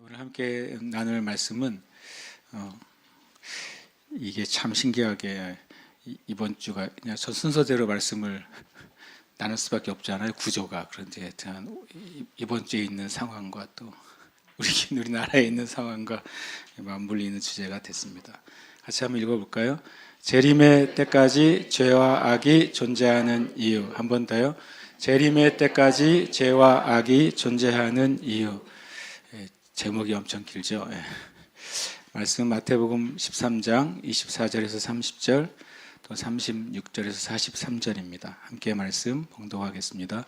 오늘 함께 나눌 말씀은 이게 참 신기하게 이번 주가 그냥 저 순서대로 말씀을 나눌 수밖에 없잖아요, 구조가. 그런데 하여튼 이번 주에 있는 상황과 또 우리나라에 있는 상황과 맞물리는 주제가 됐습니다. 같이 한번 읽어볼까요? 재림의 때까지 죄와 악이 존재하는 이유. 한 번 더요. 재림의 때까지 죄와 악이 존재하는 이유. 제목이 엄청 길죠. 말씀 마태복음 13장 24절에서 30절 또 36절에서 43절입니다. 함께 말씀 봉독하겠습니다.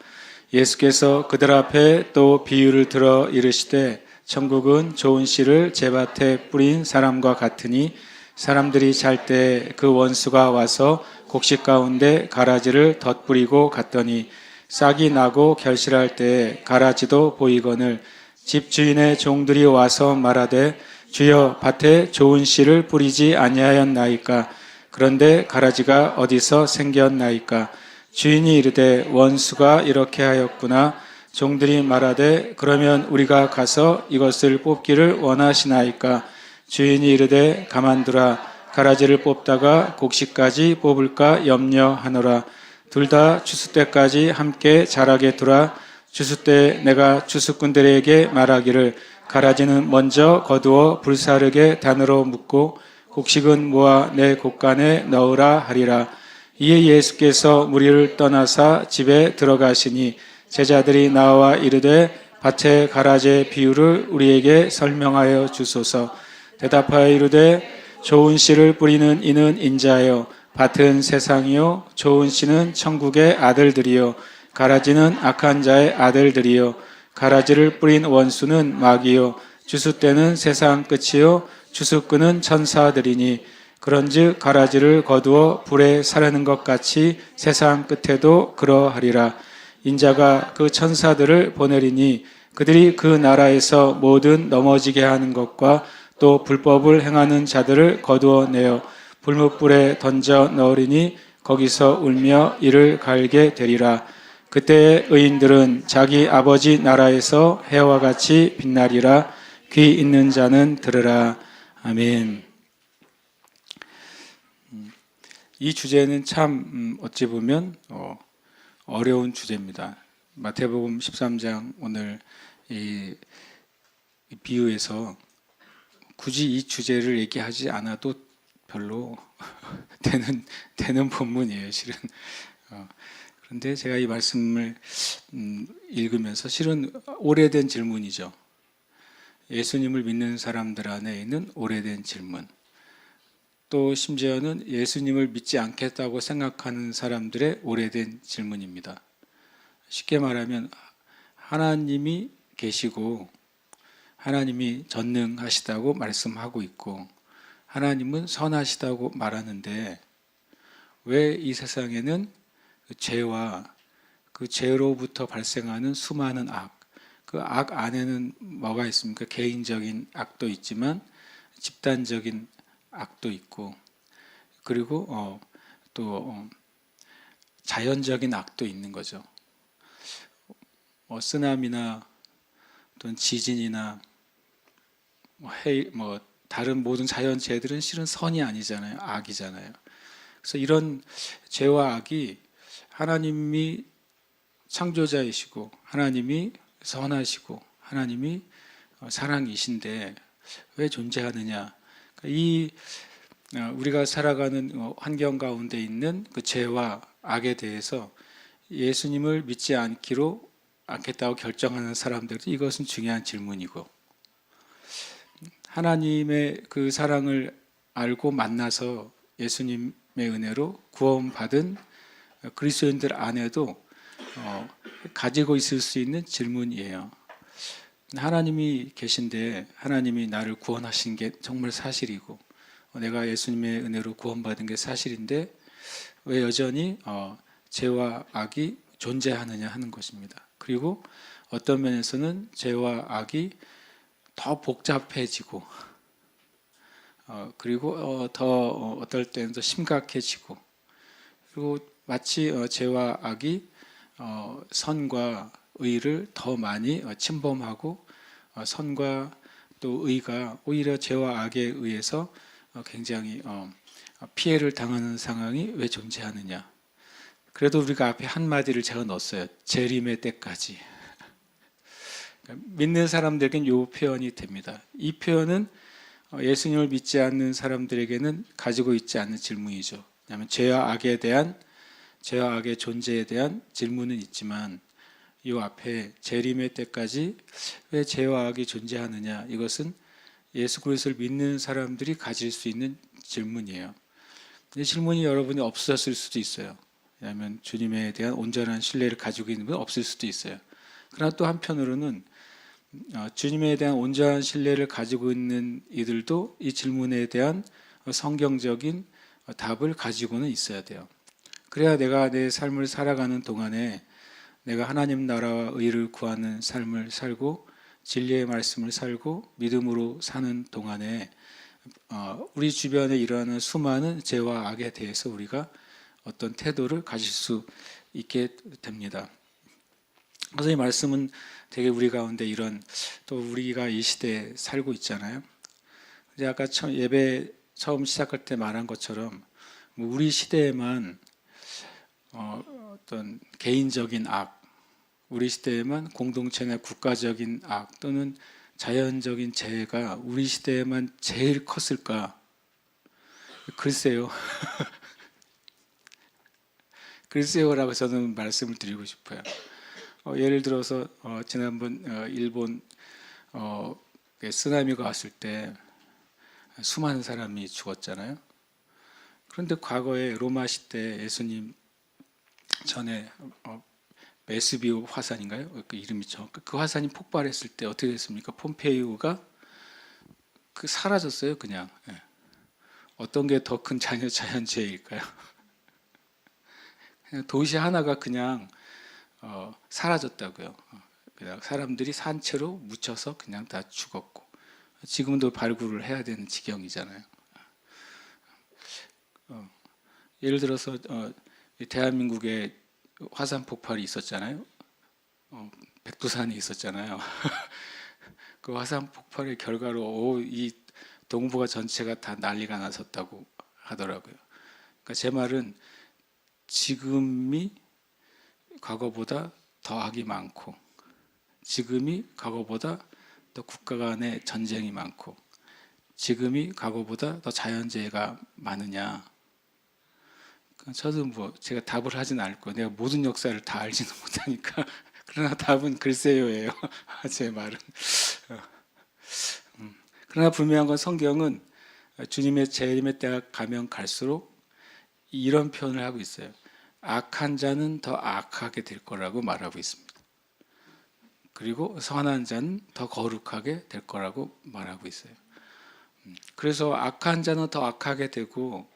예수께서 그들 앞에 또 비유를 들어 이르시되 천국은 좋은 씨를 제밭에 뿌린 사람과 같으니 사람들이 잘 때 그 원수가 와서 곡식 가운데 가라지를 덧뿌리고 갔더니 싹이 나고 결실할 때에 가라지도 보이거늘 집주인의 종들이 와서 말하되 주여 밭에 좋은 씨를 뿌리지 아니하였나이까? 그런데 가라지가 어디서 생겼나이까? 주인이 이르되 원수가 이렇게 하였구나. 종들이 말하되 그러면 우리가 가서 이것을 뽑기를 원하시나이까? 주인이 이르되 가만두라. 가라지를 뽑다가 곡식까지 뽑을까 염려하노라. 둘 다 추수 때까지 함께 자라게 두라. 추수 때 내가 추수꾼들에게 말하기를 가라지는 먼저 거두어 불사르게 단으로 묶고 곡식은 모아 내 곡간에 넣으라 하리라. 이에 예수께서 무리를 떠나사 집에 들어가시니 제자들이 나와 이르되 밭의 가라지의 비유를 우리에게 설명하여 주소서. 대답하여 이르되 좋은 씨를 뿌리는 이는 인자요 밭은 세상이요 좋은 씨는 천국의 아들들이요 가라지는 악한 자의 아들들이요 가라지를 뿌린 원수는 마귀요 추수 때는 세상 끝이요 추수꾼은 천사들이니 그런즉 가라지를 거두어 불에 사르는 것 같이 세상 끝에도 그러하리라. 인자가 그 천사들을 보내리니 그들이 그 나라에서 모든 넘어지게 하는 것과 또 불법을 행하는 자들을 거두어내어 불못불에 던져 넣으리니 거기서 울며 이를 갈게 되리라. 그때의 의인들은 자기 아버지 나라에서 해와 같이 빛나리라. 귀 있는 자는 들으라. 아멘. 이 주제는 참 어찌 보면 어려운 주제입니다. 마태복음 13장 오늘 이 비유에서 굳이 이 주제를 얘기하지 않아도 별로 되는 본문이에요, 실은. 그런데 제가 이 말씀을 읽으면서 실은 오래된 질문이죠. 예수님을 믿는 사람들 안에 있는 오래된 질문. 또 심지어는 예수님을 믿지 않겠다고 생각하는 사람들의 오래된 질문입니다. 쉽게 말하면 하나님이 계시고 하나님이 전능하시다고 말씀하고 있고 하나님은 선하시다고 말하는데 왜 이 세상에는 죄와 그 죄로부터 발생하는 수많은 악, 그 악 안에는 뭐가 있습니까? 개인적인 악도 있지만 집단적인 악도 있고 그리고 또 자연적인 악도 있는 거죠. 쓰나미나 또는 지진이나 다른 모든 자연재해들은 실은 선이 아니잖아요. 악이잖아요. 그래서 이런 죄와 악이 하나님이 창조자이시고 하나님이 선하시고 하나님이 사랑이신데 왜 존재하느냐. 이 우리가 살아가는 환경 가운데 있는 그 죄와 악에 대해서 예수님을 믿지 않겠다고 결정하는 사람들도 이것은 중요한 질문이고 하나님의 그 사랑을 알고 만나서 예수님의 은혜로 구원받은 그리스도인들 안에도 가지고 있을 수 있는 질문이에요. 하나님이 계신데 하나님이 나를 구원하신 게 정말 사실이고 내가 예수님의 은혜로 구원받은 게 사실인데 왜 여전히 죄와 악이 존재하느냐 하는 것입니다. 그리고 어떤 면에서는 죄와 악이 더 복잡해지고 그리고 더 어떨 때는 더 심각해지고 그리고 마치 죄와 악이 선과 의를 더 많이 침범하고 선과 또 의가 오히려 죄와 악에 의해서 굉장히 피해를 당하는 상황이 왜 존재하느냐. 그래도 우리가 앞에 한마디를 제가 넣었어요. 재림의 때까지. 믿는 사람들에게는 이 표현이 됩니다. 이 표현은 예수님을 믿지 않는 사람들에게는 가지고 있지 않는 질문이죠. 왜냐하면 죄와 악의 존재에 대한 질문은 있지만 이 앞에 재림의 때까지 왜 죄와 악이 존재하느냐, 이것은 예수 그리스도를 믿는 사람들이 가질 수 있는 질문이에요. 이 질문이 여러분이 없었을 수도 있어요. 왜냐하면 주님에 대한 온전한 신뢰를 가지고 있는 분은 없을 수도 있어요. 그러나 또 한편으로는 주님에 대한 온전한 신뢰를 가지고 있는 이들도 이 질문에 대한 성경적인 답을 가지고는 있어야 돼요. 그래야 내가 내 삶을 살아가는 동안에 내가 하나님 나라와 의를 구하는 삶을 살고 진리의 말씀을 살고 믿음으로 사는 동안에 우리 주변에 일어나는 수많은 죄와 악에 대해서 우리가 어떤 태도를 가질 수 있게 됩니다. 그래서 이 말씀은 되게 우리 가운데 이런, 또 우리가 이 시대에 살고 있잖아요. 이제 아까 예배 처음 시작할 때 말한 것처럼 우리 시대에만 어떤 개인적인 악, 우리 시대에만 공동체나 국가적인 악 또는 자연적인 재해가 우리 시대에만 제일 컸을까? 글쎄요. 글쎄요라고 저는 말씀을 드리고 싶어요. 예를 들어서 지난번 일본 쓰나미가 왔을 때 수많은 사람이 죽었잖아요. 그런데 과거에 로마 시대 예수님 전에 베스비오 화산인가요? 그 이름이 그 화산이 폭발했을 때 어떻게 됐습니까? 폼페이오가 사라졌어요, 그냥. 어떤 게 더 큰 자연재해일까요? 도시 하나가 그냥 사라졌다고요. 그냥 사람들이 산채로 묻혀서 그냥 다 죽었고, 지금도 발굴을 해야 되는 지경이잖아요. 예를 들어서 대한민국에 화산 폭발이 있었잖아요. 백두산이 있었잖아요. 그 화산 폭발의 결과로 이 동부가 전체가 다 난리가 났었다고 하더라고요. 그러니까 제 말은 지금이 과거보다 더 악이 많고, 지금이 과거보다 더 국가 간의 전쟁이 많고, 지금이 과거보다 더 자연재해가 많으냐. 저도 제가 답을 하진 않을 거예요. 내가 모든 역사를 다 알지는 못하니까. 그러나 답은 글쎄요예요. 제 말은. 그러나 분명한 건 성경은 주님의 재림의 때가 가면 갈수록 이런 표현을 하고 있어요. 악한 자는 더 악하게 될 거라고 말하고 있습니다. 그리고 선한 자는 더 거룩하게 될 거라고 말하고 있어요. 그래서 악한 자는 더 악하게 되고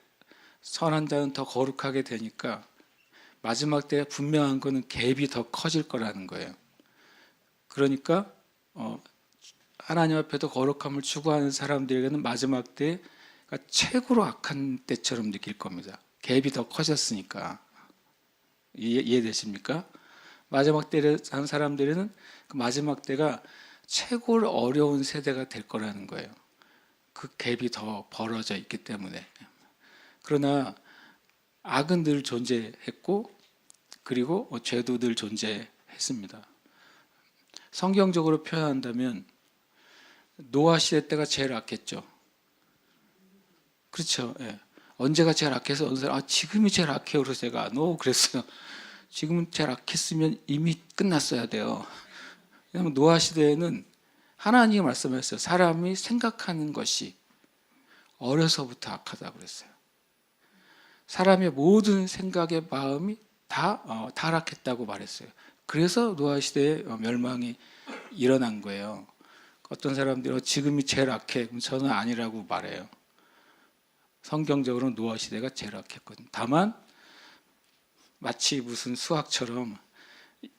선한 자는 더 거룩하게 되니까 마지막 때에 분명한 거는 갭이 더 커질 거라는 거예요. 그러니까 하나님 앞에도 거룩함을 추구하는 사람들에게는 마지막 때가 최고로 악한 때처럼 느낄 겁니다. 갭이 더 커졌으니까. 이해되십니까? 마지막 때를 산 사람들에는 그 마지막 때가 최고로 어려운 세대가 될 거라는 거예요. 그 갭이 더 벌어져 있기 때문에. 그러나 악은 늘 존재했고, 그리고 죄도 늘 존재했습니다. 성경적으로 표현한다면 노아 시대 때가 제일 악했죠. 그렇죠. 예. 언제가 제일 악해서 어느 사람 지금이 제일 악해요. 그래서 제가 그랬어요. 지금은 제일 악했으면 이미 끝났어야 돼요. 왜냐하면 노아 시대에는 하나님이 말씀하셨어요. 사람이 생각하는 것이 어려서부터 악하다고 그랬어요. 사람의 모든 생각의 마음이 다 타락했다고 말했어요. 그래서 노아 시대에 멸망이 일어난 거예요. 어떤 사람들이 지금이 제일 악해. 그럼 저는 아니라고 말해요. 성경적으로는 노아 시대가 제일 악했거든요. 다만 마치 무슨 수학처럼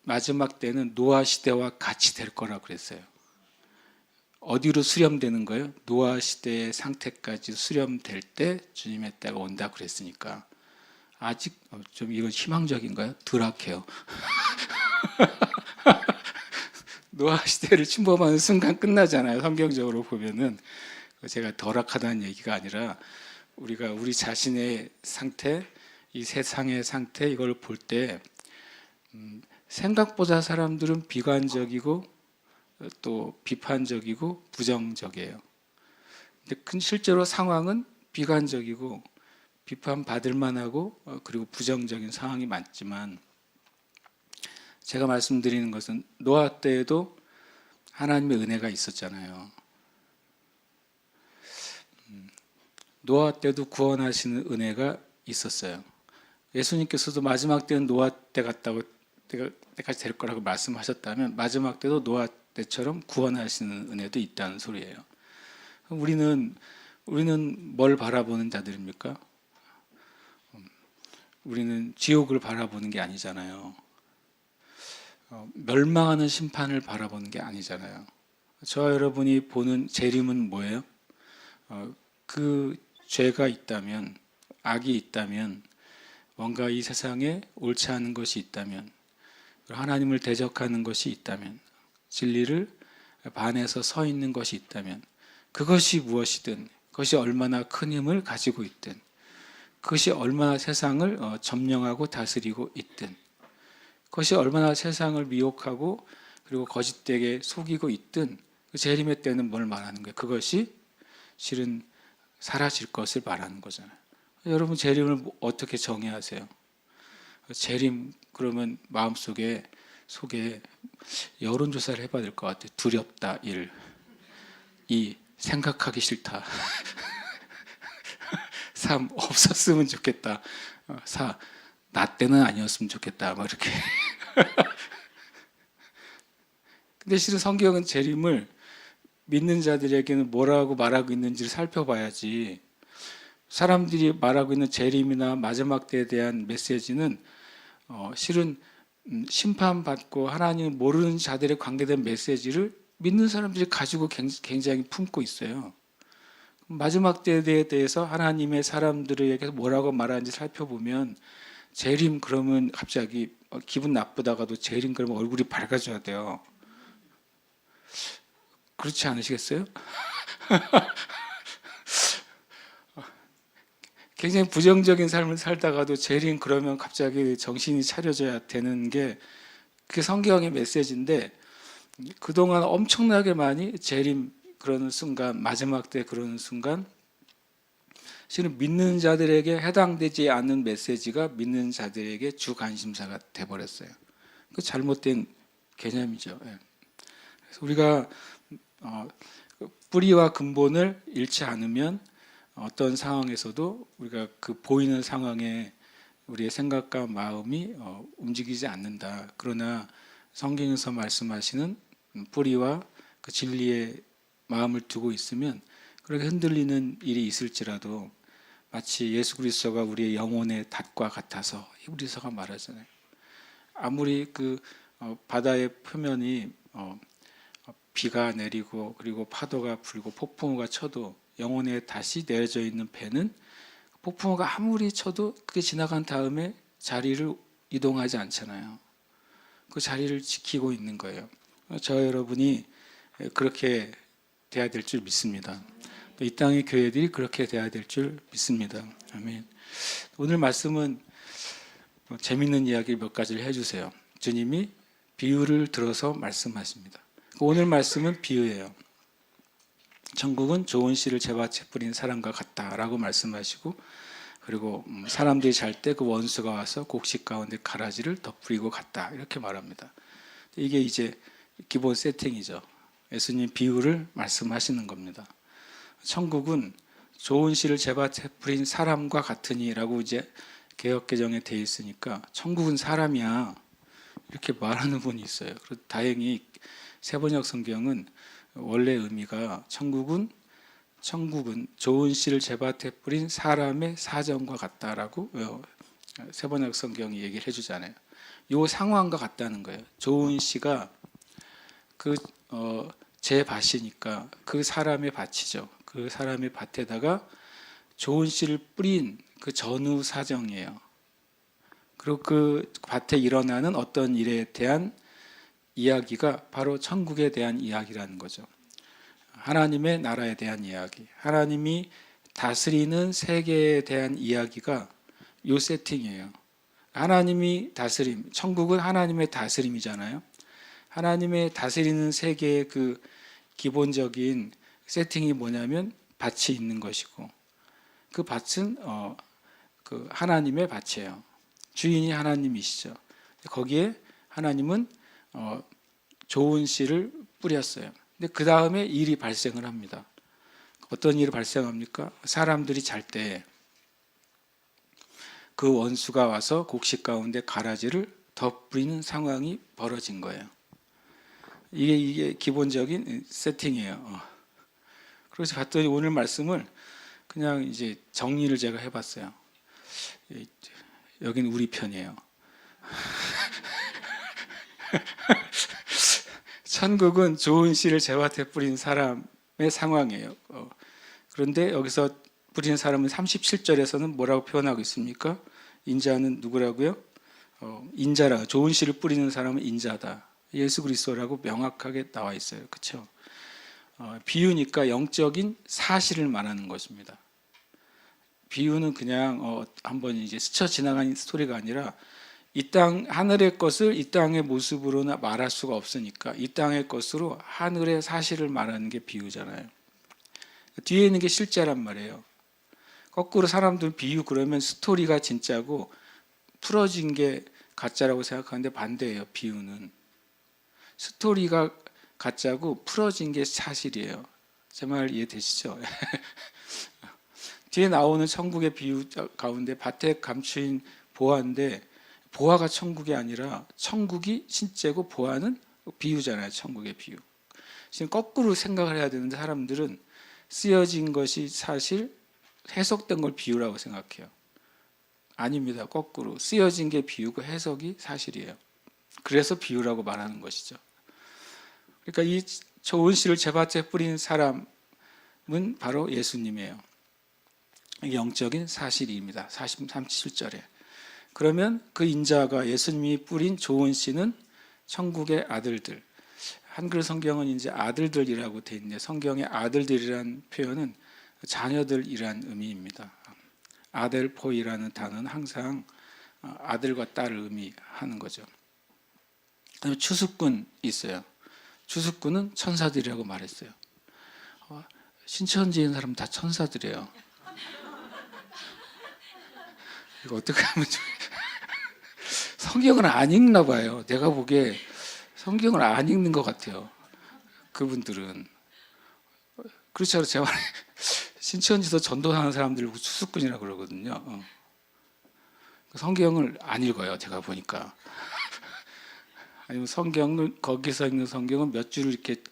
마지막 때는 노아 시대와 같이 될 거라고 그랬어요. 어디로 수렴되는 거예요? 노아 시대의 상태까지 수렴될 때 주님의 때가 온다고 그랬으니까. 아직 좀 이건 희망적인가요? 덜 악해요. 노아 시대를 침범하는 순간 끝나잖아요. 성경적으로 보면은. 제가 덜악하다는 얘기가 아니라 우리가 우리 자신의 상태, 이 세상의 상태 이걸 볼 때 생각보다 사람들은 비관적이고 또 비판적이고 부정적이에요. 근데 실제로 상황은 비관적이고 비판받을 만하고 그리고 부정적인 상황이 많지만, 제가 말씀드리는 것은 노아 때에도 하나님의 은혜가 있었잖아요. 노아 때도 구원하시는 은혜가 있었어요. 예수님께서도 마지막 때는 노아 때 같다고 때까지 될 거라고 말씀하셨다면 마지막 때도 노아 때처럼 구원하시는 은혜도 있다는 소리예요. 우리는 뭘 바라보는 자들입니까? 우리는 지옥을 바라보는 게 아니잖아요. 멸망하는 심판을 바라보는 게 아니잖아요. 저와 여러분이 보는 재림은 뭐예요? 그 죄가 있다면, 악이 있다면, 뭔가 이 세상에 옳지 않은 것이 있다면, 하나님을 대적하는 것이 있다면, 진리를 반해서 서 있는 것이 있다면, 그것이 무엇이든, 그것이 얼마나 큰 힘을 가지고 있든, 그것이 얼마나 세상을 점령하고 다스리고 있든, 그것이 얼마나 세상을 미혹하고 그리고 거짓되게 속이고 있든, 그 재림의 때는 뭘 말하는 거예요? 그것이 실은 사라질 것을 말하는 거잖아요. 여러분, 재림을 어떻게 정의하세요? 재림 그러면 마음속에 속에 여론조사를 해봐야 될 것 같아요. 두렵다 1, 2 생각하기 싫다, 3 없었으면 좋겠다, 4 나 때는 아니었으면 좋겠다, 막 이렇게. 근데 실은 성경은 재림을 믿는 자들에게는 뭐라고 말하고 있는지를 살펴봐야지, 사람들이 말하고 있는 재림이나 마지막 때에 대한 메시지는 실은 심판받고 하나님 모르는 자들에 관계된 메시지를 믿는 사람들이 가지고 굉장히 품고 있어요. 마지막 때에 대해서 하나님의 사람들에게 뭐라고 말하는지 살펴보면, 재림 그러면 갑자기 기분 나쁘다가도 재림 그러면 얼굴이 밝아져야 돼요. 그렇지 않으시겠어요? 굉장히 부정적인 삶을 살다가도 재림 그러면 갑자기 정신이 차려져야 되는 게 그게 성경의 메시지인데, 그동안 엄청나게 많이 재림 그러는 순간, 마지막 때 그러는 순간, 실은 믿는 자들에게 해당되지 않는 메시지가 믿는 자들에게 주 관심사가 돼버렸어요. 그 잘못된 개념이죠. 그래서 우리가 뿌리와 근본을 잃지 않으면 어떤 상황에서도 우리가 그 보이는 상황에 우리의 생각과 마음이 움직이지 않는다. 그러나 성경에서 말씀하시는 뿌리와 그 진리의 마음을 두고 있으면 그렇게 흔들리는 일이 있을지라도 마치 예수 그리스도가 우리의 영혼의 닷과 같아서 히브리서가 말하잖아요. 아무리 그 바다의 표면이 비가 내리고 그리고 파도가 불고 폭풍우가 쳐도 영혼에 다시 내려져 있는 배는 폭풍우가 아무리 쳐도 그게 지나간 다음에 자리를 이동하지 않잖아요. 그 자리를 지키고 있는 거예요. 저 여러분이 그렇게 돼야 될 줄 믿습니다. 또 이 땅의 교회들이 그렇게 돼야 될 줄 믿습니다. 아멘. 오늘 말씀은 재밌는 이야기 몇 가지를 해주세요. 주님이 비유를 들어서 말씀하십니다. 오늘 말씀은 비유예요. 천국은 좋은 씨를 제밭에 뿌린 사람과 같다라고 말씀하시고, 그리고 사람들이 잘 때 그 원수가 와서 곡식 가운데 가라지를 덧뿌리고 갔다, 이렇게 말합니다. 이게 이제 기본 세팅이죠. 예수님 비유를 말씀하시는 겁니다. 천국은 좋은 씨를 제밭에 뿌린 사람과 같으니라고 이제 개역개정에 돼 있으니까 천국은 사람이야, 이렇게 말하는 분이 있어요. 그리고 다행히 세번역 성경은 원래 의미가 천국은 좋은 씨를 제밭에 뿌린 사람의 사정과 같다라고 세번역 성경이 얘기를 해주잖아요. 이 상황과 같다는 거예요. 좋은 씨가 제 밭이니까 그 사람의 밭이죠. 그 사람의 밭에다가 좋은 씨를 뿌린 그 전후 사정이에요. 그리고 그 밭에 일어나는 어떤 일에 대한 이야기가 바로 천국에 대한 이야기라는 거죠. 하나님의 나라에 대한 이야기, 하나님이 다스리는 세계에 대한 이야기가 요 세팅이에요. 하나님이 다스림, 천국은 하나님의 다스림이잖아요. 하나님의 다스리는 세계의 그 기본적인 세팅이 뭐냐면 밭이 있는 것이고, 그 밭은 그 하나님의 밭이에요. 주인이 하나님이시죠. 거기에 하나님은 좋은 씨를 뿌렸어요. 근데 그 다음에 일이 발생을 합니다. 어떤 일이 발생합니까? 사람들이 잘 때 그 원수가 와서 곡식 가운데 가라지를 덧뿌리는 상황이 벌어진 거예요. 이게 기본적인 세팅이에요. 그래서 봤더니 오늘 말씀을 그냥 이제 정리를 제가 해봤어요. 여긴 우리 편이에요. 천국은 좋은 씨를 제밭에 뿌린 사람의 상황이에요. 그런데 여기서 뿌리는 사람은 37절에서는 뭐라고 표현하고 있습니까? 인자는 누구라고요? 인자라. 좋은 씨를 뿌리는 사람은 인자다. 예수 그리스도라고 명확하게 나와 있어요. 그렇죠? 비유니까 영적인 사실을 말하는 것입니다. 비유는 그냥 한번 이제 스쳐 지나간 스토리가 아니라 이 땅 하늘의 것을 이 땅의 모습으로 말할 수가 없으니까 이 땅의 것으로 하늘의 사실을 말하는 게 비유잖아요. 뒤에 있는 게 실제란 말이에요. 거꾸로 사람들 비유 그러면 스토리가 진짜고 풀어진 게 가짜라고 생각하는데 반대예요. 비유는 스토리가 가짜고 풀어진 게 사실이에요. 제 말 이해되시죠? 뒤에 나오는 천국의 비유 가운데 밭에 감추인 보화인데 보화가 천국이 아니라 천국이 실제고 보화는 비유잖아요. 천국의 비유. 지금 거꾸로 생각을 해야 되는데 사람들은 쓰여진 것이 사실, 해석된 걸 비유라고 생각해요. 아닙니다. 거꾸로 쓰여진 게 비유고 해석이 사실이에요. 그래서 비유라고 말하는 것이죠. 그러니까 이 좋은 씨를 제밭에 뿌린 사람은 바로 예수님이에요. 영적인 사실입니다. 37절에. 그러면 그 인자가 예수님이 뿌린 좋은 씨는 천국의 아들들. 한글 성경은 이제 아들들이라고 돼 있는데 성경의 아들들이라는 표현은 자녀들이란 의미입니다. 아델포이라는 단어는 항상 아들과 딸을 의미하는 거죠. 그다음에 추수꾼 있어요. 추수꾼은 천사들이라고 말했어요. 신천지에 있는 사람 다 천사들이에요. 이거 어떻게 하면 성경을 안 읽나 봐요. 내가 보기에 성경을 안 읽는 것 같아요. 그분들은. 그렇죠. 제 말에 신천지에서 전도하는 사람들을 추수꾼이라고 그러거든요. 성경을 안 읽어요. 제가 보니까. 아니면 성경을 거기서 읽는 성경은 몇 줄을 이렇게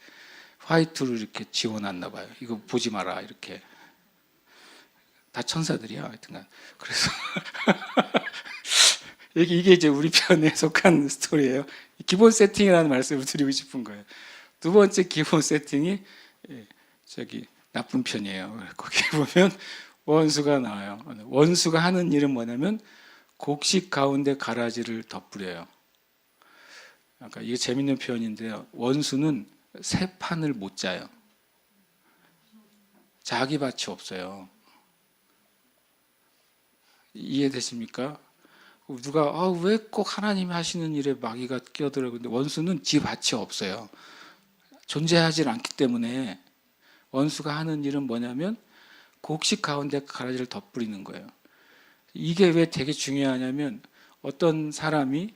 화이트로 이렇게 지워놨나 봐요. 이거 보지 마라 이렇게. 다 천사들이야. 하여튼간. 그래서 이게 이제 우리 편에 속한 스토리예요. 기본 세팅이라는 말씀을 드리고 싶은 거예요. 두 번째 기본 세팅이 나쁜 편이에요. 거기 보면 원수가 나와요. 원수가 하는 일은 뭐냐면 곡식 가운데 가라지를 덧뿌려요. 그러니까 이게 재밌는 표현인데요. 원수는 새 판을 못 짜요. 자기 밭이 없어요. 이해되십니까? 누가 왜 꼭 하나님이 하시는 일에 마귀가 끼어들어요? 근데 원수는 지 밭이 없어요. 존재하지 않기 때문에 원수가 하는 일은 뭐냐면 곡식 가운데 가라지를 덧뿌리는 거예요. 이게 왜 되게 중요하냐면 어떤 사람이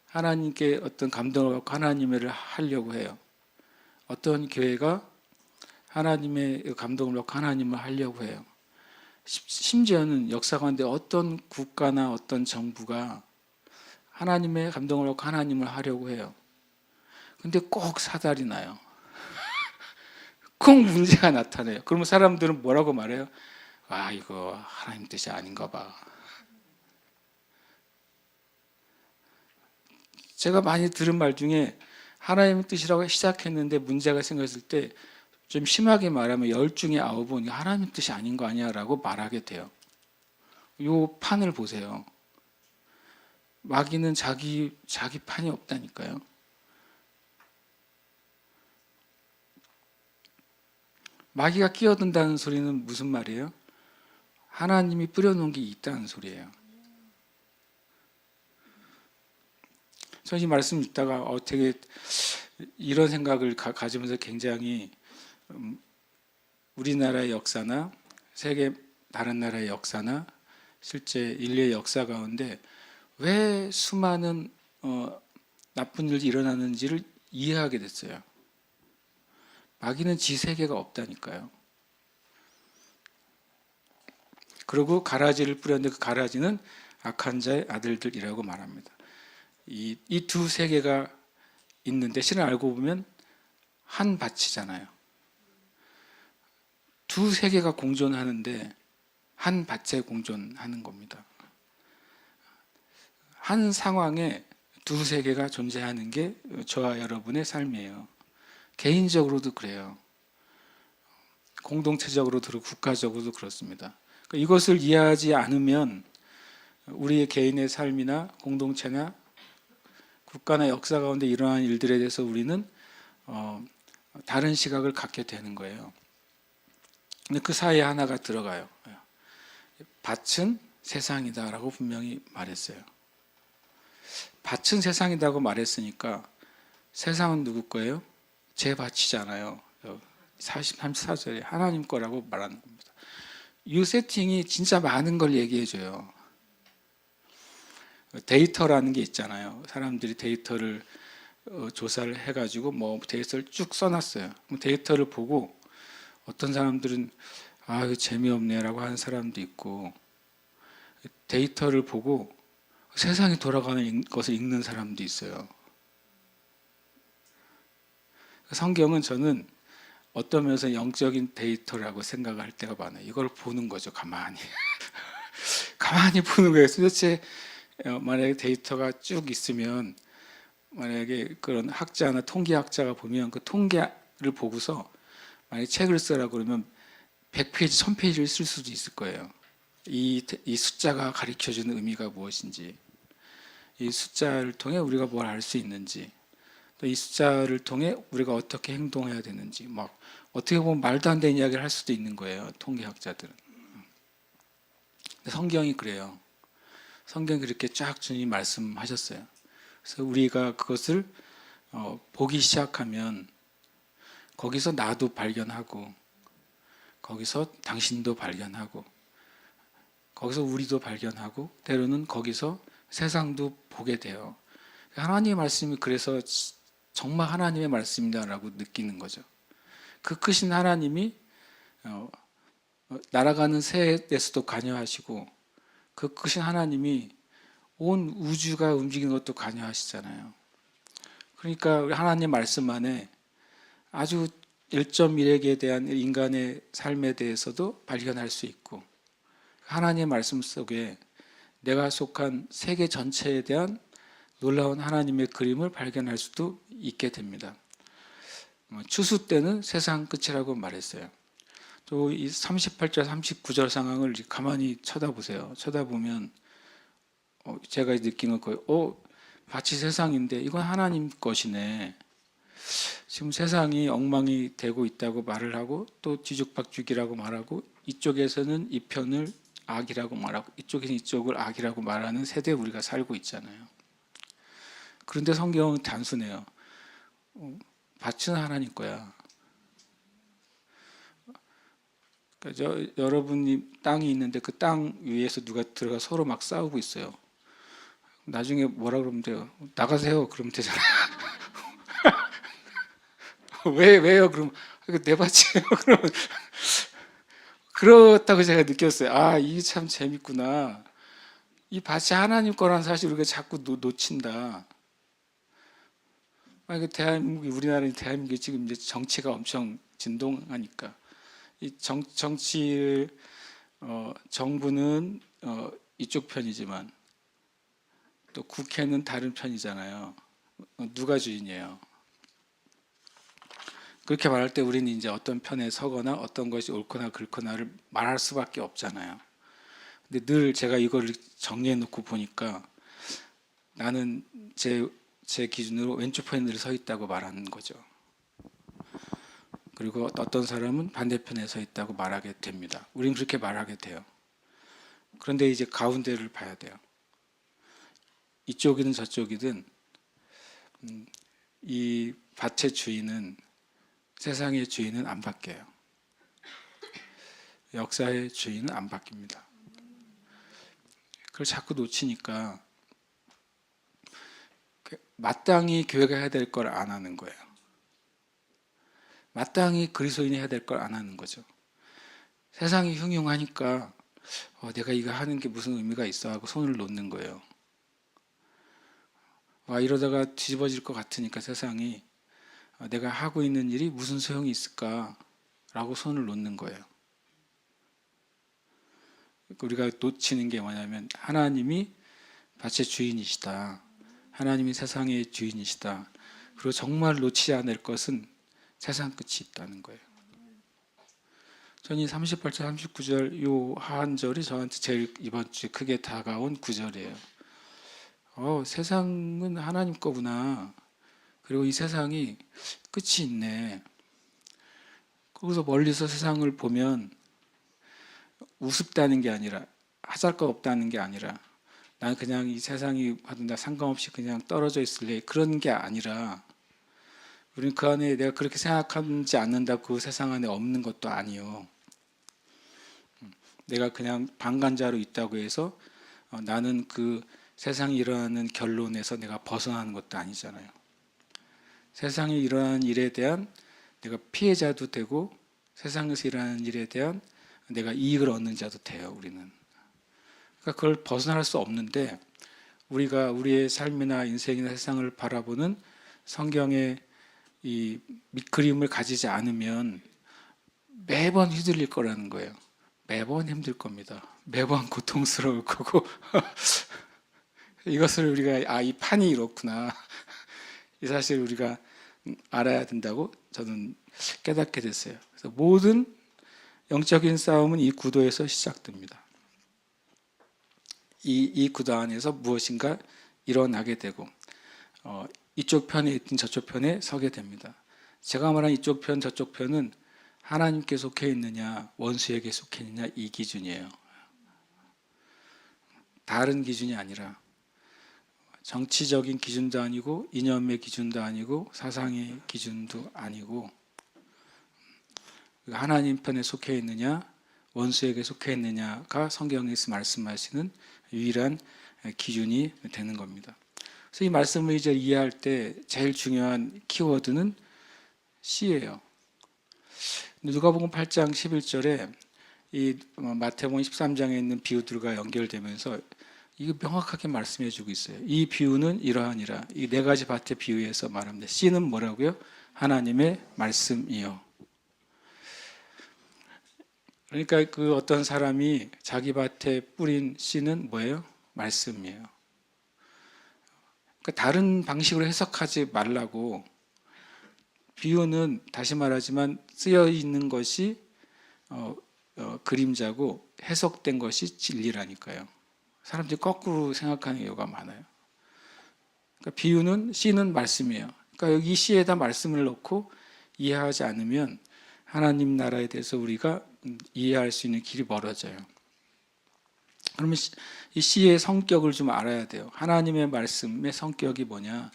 하나님께 어떤 감동을 받고 하나님의 일을 하려고 해요. 어떤 교회가 하나님의 감동을 받고 하나님을 하려고 해요. 심지어는 역사 가운데 어떤 국가나 어떤 정부가 하나님의 감동을 받고 하나님을 하려고 해요. 근데 꼭 사달이 나요. 꼭 문제가 나타나요. 그러면 사람들은 뭐라고 말해요? 이거 하나님 뜻이 아닌가 봐. 제가 많이 들은 말 중에 하나님 뜻이라고 시작했는데 문제가 생겼을 때 좀 심하게 말하면 10 중에 9은 하나님 뜻이 아닌 거 아니야 라고 말하게 돼요. 요 판을 보세요. 마귀는 자기 판이 없다니까요. 마귀가 끼어든다는 소리는 무슨 말이에요? 하나님이 뿌려놓은 게 있다는 소리예요. 저는 이 말씀 읽다가 되게 이런 생각을 가지면서 굉장히 우리나라의 역사나 세계 다른 나라의 역사나 실제 인류의 역사 가운데 왜 수많은 나쁜 일이 일어나는지를 이해하게 됐어요. 마귀는 지 세계가 없다니까요. 그리고 가라지를 뿌렸는데 그 가라지는 악한 자의 아들들이라고 말합니다. 이 두 세계가 있는데 실은 알고 보면 한 밭이잖아요. 두 세계가 공존하는데 한 밭에 공존하는 겁니다. 한 상황에 두 세계가 존재하는 게 저와 여러분의 삶이에요. 개인적으로도 그래요. 공동체적으로도 그렇고 국가적으로도 그렇습니다. 그러니까 이것을 이해하지 않으면 우리의 개인의 삶이나 공동체나 국가나 역사 가운데 일어나는 일들에 대해서 우리는 다른 시각을 갖게 되는 거예요. 근데 그 사이에 하나가 들어가요. 밭은 세상이다라고 분명히 말했어요. 밭은 세상이다고 말했으니까 세상은 누구 거예요? 제 밭이잖아요. 34절에 하나님 거라고 말하는 겁니다. 이 세팅이 진짜 많은 걸 얘기해줘요. 데이터라는 게 있잖아요. 사람들이 데이터를 조사를 해가지고 뭐 데이터를 쭉 써놨어요. 데이터를 보고 어떤 사람들은 아 이거 재미없네라고 하는 사람도 있고 데이터를 보고 세상이 돌아가는 것을 읽는 사람도 있어요. 성경은 저는 어떤 면에서 영적인 데이터라고 생각할 때가 많아요. 이걸 보는 거죠. 가만히 가만히 보는 거예요. 도대체 만약에 데이터가 쭉 있으면 만약에 그런 학자나 통계학자가 보면 그 통계를 보고서 만약에 책을 쓰라고 그러면 100페이지, 1000페이지를 쓸 수도 있을 거예요. 이 숫자가 가르쳐주는 의미가 무엇인지, 이 숫자를 통해 우리가 뭘 알 수 있는지, 또 이 숫자를 통해 우리가 어떻게 행동해야 되는지, 막 어떻게 보면 말도 안 되는 이야기를 할 수도 있는 거예요. 통계학자들은. 근데 성경이 그래요. 성경이 그렇게 쫙 주님이 말씀하셨어요. 그래서 우리가 그것을 보기 시작하면 거기서 나도 발견하고 거기서 당신도 발견하고 거기서 우리도 발견하고 때로는 거기서 세상도 보게 돼요. 하나님의 말씀이 그래서 정말 하나님의 말씀이다라고 느끼는 거죠. 그 크신 하나님이 날아가는 새에 대해서도 관여하시고 그 크신 하나님이 온 우주가 움직이는 것도 관여하시잖아요. 그러니까 우리 하나님 말씀 안에 아주 1.1에게 대한 인간의 삶에 대해서도 발견할 수 있고 하나님의 말씀 속에 내가 속한 세계 전체에 대한 놀라운 하나님의 그림을 발견할 수도 있게 됩니다. 추수 때는 세상 끝이라고 말했어요. 또 이 38절, 39절 상황을 가만히 쳐다보세요. 쳐다보면 제가 느끼는 거예요. 밭이 세상인데 이건 하나님 것이네. 지금 세상이 엉망이 되고 있다고 말을 하고 또 뒤죽박죽이라고 말하고 이쪽에서는 이 편을 악이라고 말하고 이쪽에서는 이쪽을 악이라고 말하는 세대에 우리가 살고 있잖아요. 그런데 성경은 단순해요. 밭은 하나님 거야. 그러니까 여러분이 땅이 있는데 그 땅 위에서 누가 들어가 서로 막 싸우고 있어요. 나중에 뭐라 그러면 돼요? 나가세요. 그러면 되잖아요. 왜요? 그럼 내 밭이에요. 그러면 그렇다고 제가 느꼈어요. 아, 이게 참 재밌구나. 이 밭이 하나님 거라는 사실 우리가 자꾸 놓친다. 대한민국, 우리나라는 대한민국이 지금 이제 정치가 엄청 진동하니까 이 정치를 정부는 이쪽 편이지만 또 국회는 다른 편이잖아요. 누가 주인이에요? 그렇게 말할 때 우리는 이제 어떤 편에 서거나 어떤 것이 옳거나 그렇거나를 말할 수밖에 없잖아요. 근데 늘 제가 이걸 정리해 놓고 보니까 나는 제 기준으로 왼쪽 편에 늘 서 있다고 말하는 거죠. 그리고 어떤 사람은 반대편에 서 있다고 말하게 됩니다. 우리는 그렇게 말하게 돼요. 그런데 이제 가운데를 봐야 돼요. 이쪽이든 저쪽이든 이 밭의 주인은, 세상의 주인은 안 바뀌어요. 역사의 주인은 안 바뀝니다. 그걸 자꾸 놓치니까 마땅히 교회가 해야 될 걸 안 하는 거예요. 마땅히 그리스도인이 해야 될 걸 안 하는 거죠. 세상이 흉흉하니까 내가 이거 하는 게 무슨 의미가 있어 하고 손을 놓는 거예요. 이러다가 뒤집어질 것 같으니까 세상이 내가 하고 있는 일이 무슨 소용이 있을까라고 손을 놓는 거예요. 우리가 놓치는 게 뭐냐면 하나님이 밭의 주인이시다. 하나님이 세상의 주인이시다. 그리고 정말 놓치지 않을 것은 세상 끝이 있다는 거예요. 저는 이 38절, 39절 요 한 절이 저한테 제일 이번 주에 크게 다가온 구절이에요. 세상은 하나님 거구나. 그리고 이 세상이 끝이 있네. 거기서 멀리서 세상을 보면 우습다는 게 아니라, 하잘 것 없다는 게 아니라, 난 그냥 이 세상이 하든 나 상관없이 그냥 떨어져 있을래, 그런 게 아니라, 우리는 그 안에 내가 그렇게 생각하지 않는다고 그 세상 안에 없는 것도 아니요. 내가 그냥 방관자로 있다고 해서 나는 그 세상이 일어나는 결론에서 내가 벗어나는 것도 아니잖아요. 세상에 일어나는 일에 대한 내가 피해자도 되고, 세상에서 일어나는 일에 대한 내가 이익을 얻는 자도 돼요, 우리는. 그러니까 그걸 벗어날 수 없는데, 우리가 우리의 삶이나 인생이나 세상을 바라보는 성경의 이 밑그림을 가지지 않으면 매번 휘둘릴 거라는 거예요. 매번 힘들 겁니다. 매번 고통스러울 거고 이것을 우리가 이 판이 이렇구나, 이 사실 우리가 알아야 된다고 저는 깨닫게 됐어요. 그래서 모든 영적인 싸움은 이 구도에서 시작됩니다. 이 구도 안에서 무엇인가 일어나게 되고 이쪽 편에 있든 저쪽 편에 서게 됩니다. 제가 말한 이쪽 편 저쪽 편은 하나님께 속해 있느냐 원수에게 속해 있느냐, 이 기준이에요. 다른 기준이 아니라 정치적인 기준도 아니고 이념의 기준도 아니고 사상의 기준도 아니고, 하나님 편에 속해 있느냐 원수에게 속해 있느냐가 성경에서 말씀하시는 유일한 기준이 되는 겁니다. 그래서 이 말씀을 이제 이해할 때 제일 중요한 키워드는 씨예요. 누가복음 8장 11절에 이 마태복음 13장에 있는 비유들과 연결되면서 이거 명확하게 말씀해 주고 있어요. 이 비유는 이러하니라. 이 네 가지 밭의 비유에서 말합니다. 씨는 뭐라고요? 하나님의 말씀이요. 그러니까 그 어떤 사람이 자기 밭에 뿌린 씨는 뭐예요? 말씀이에요. 그러니까 다른 방식으로 해석하지 말라고. 비유는 다시 말하지만 쓰여 있는 것이 그림자고 해석된 것이 진리라니까요. 사람들이 거꾸로 생각하는 경우가 많아요. 그러니까 비유는 씨는 말씀이에요. 그러니까 여기 씨에다 말씀을 넣고 이해하지 않으면 하나님 나라에 대해서 우리가 이해할 수 있는 길이 멀어져요. 그러면 이 씨의 성격을 좀 알아야 돼요. 하나님의 말씀의 성격이 뭐냐?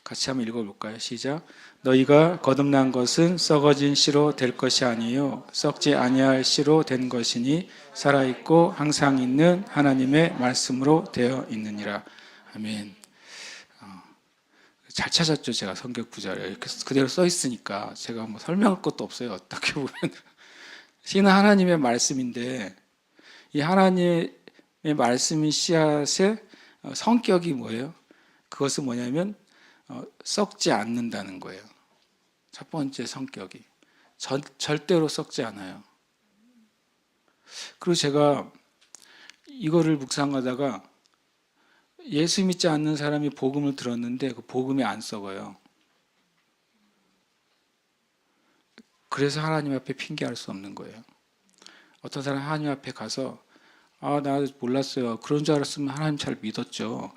같이 한번 읽어볼까요? 시작. 너희가 거듭난 것은 썩어진 씨로 될 것이 아니요 썩지 아니할 씨로 된 것이니 살아있고 항상 있는 하나님의 말씀으로 되어 있느니라. 아멘. 잘 찾았죠, 제가 성경 구절을. 이렇게 그대로 써 있으니까 제가 뭐 설명할 것도 없어요. 어떻게 보면 씨는 하나님의 말씀인데, 이 하나님의 말씀인 씨앗의 성격이 뭐예요? 그것은 뭐냐면 썩지 않는다는 거예요. 첫 번째 성격이 절대로 썩지 않아요. 그리고 제가 이거를 묵상하다가 예수 믿지 않는 사람이 복음을 들었는데 그 복음이 안 썩어요. 그래서 하나님 앞에 핑계할 수 없는 거예요. 어떤 사람 하나님 앞에 가서 나 몰랐어요. 그런 줄 알았으면 하나님 잘 믿었죠.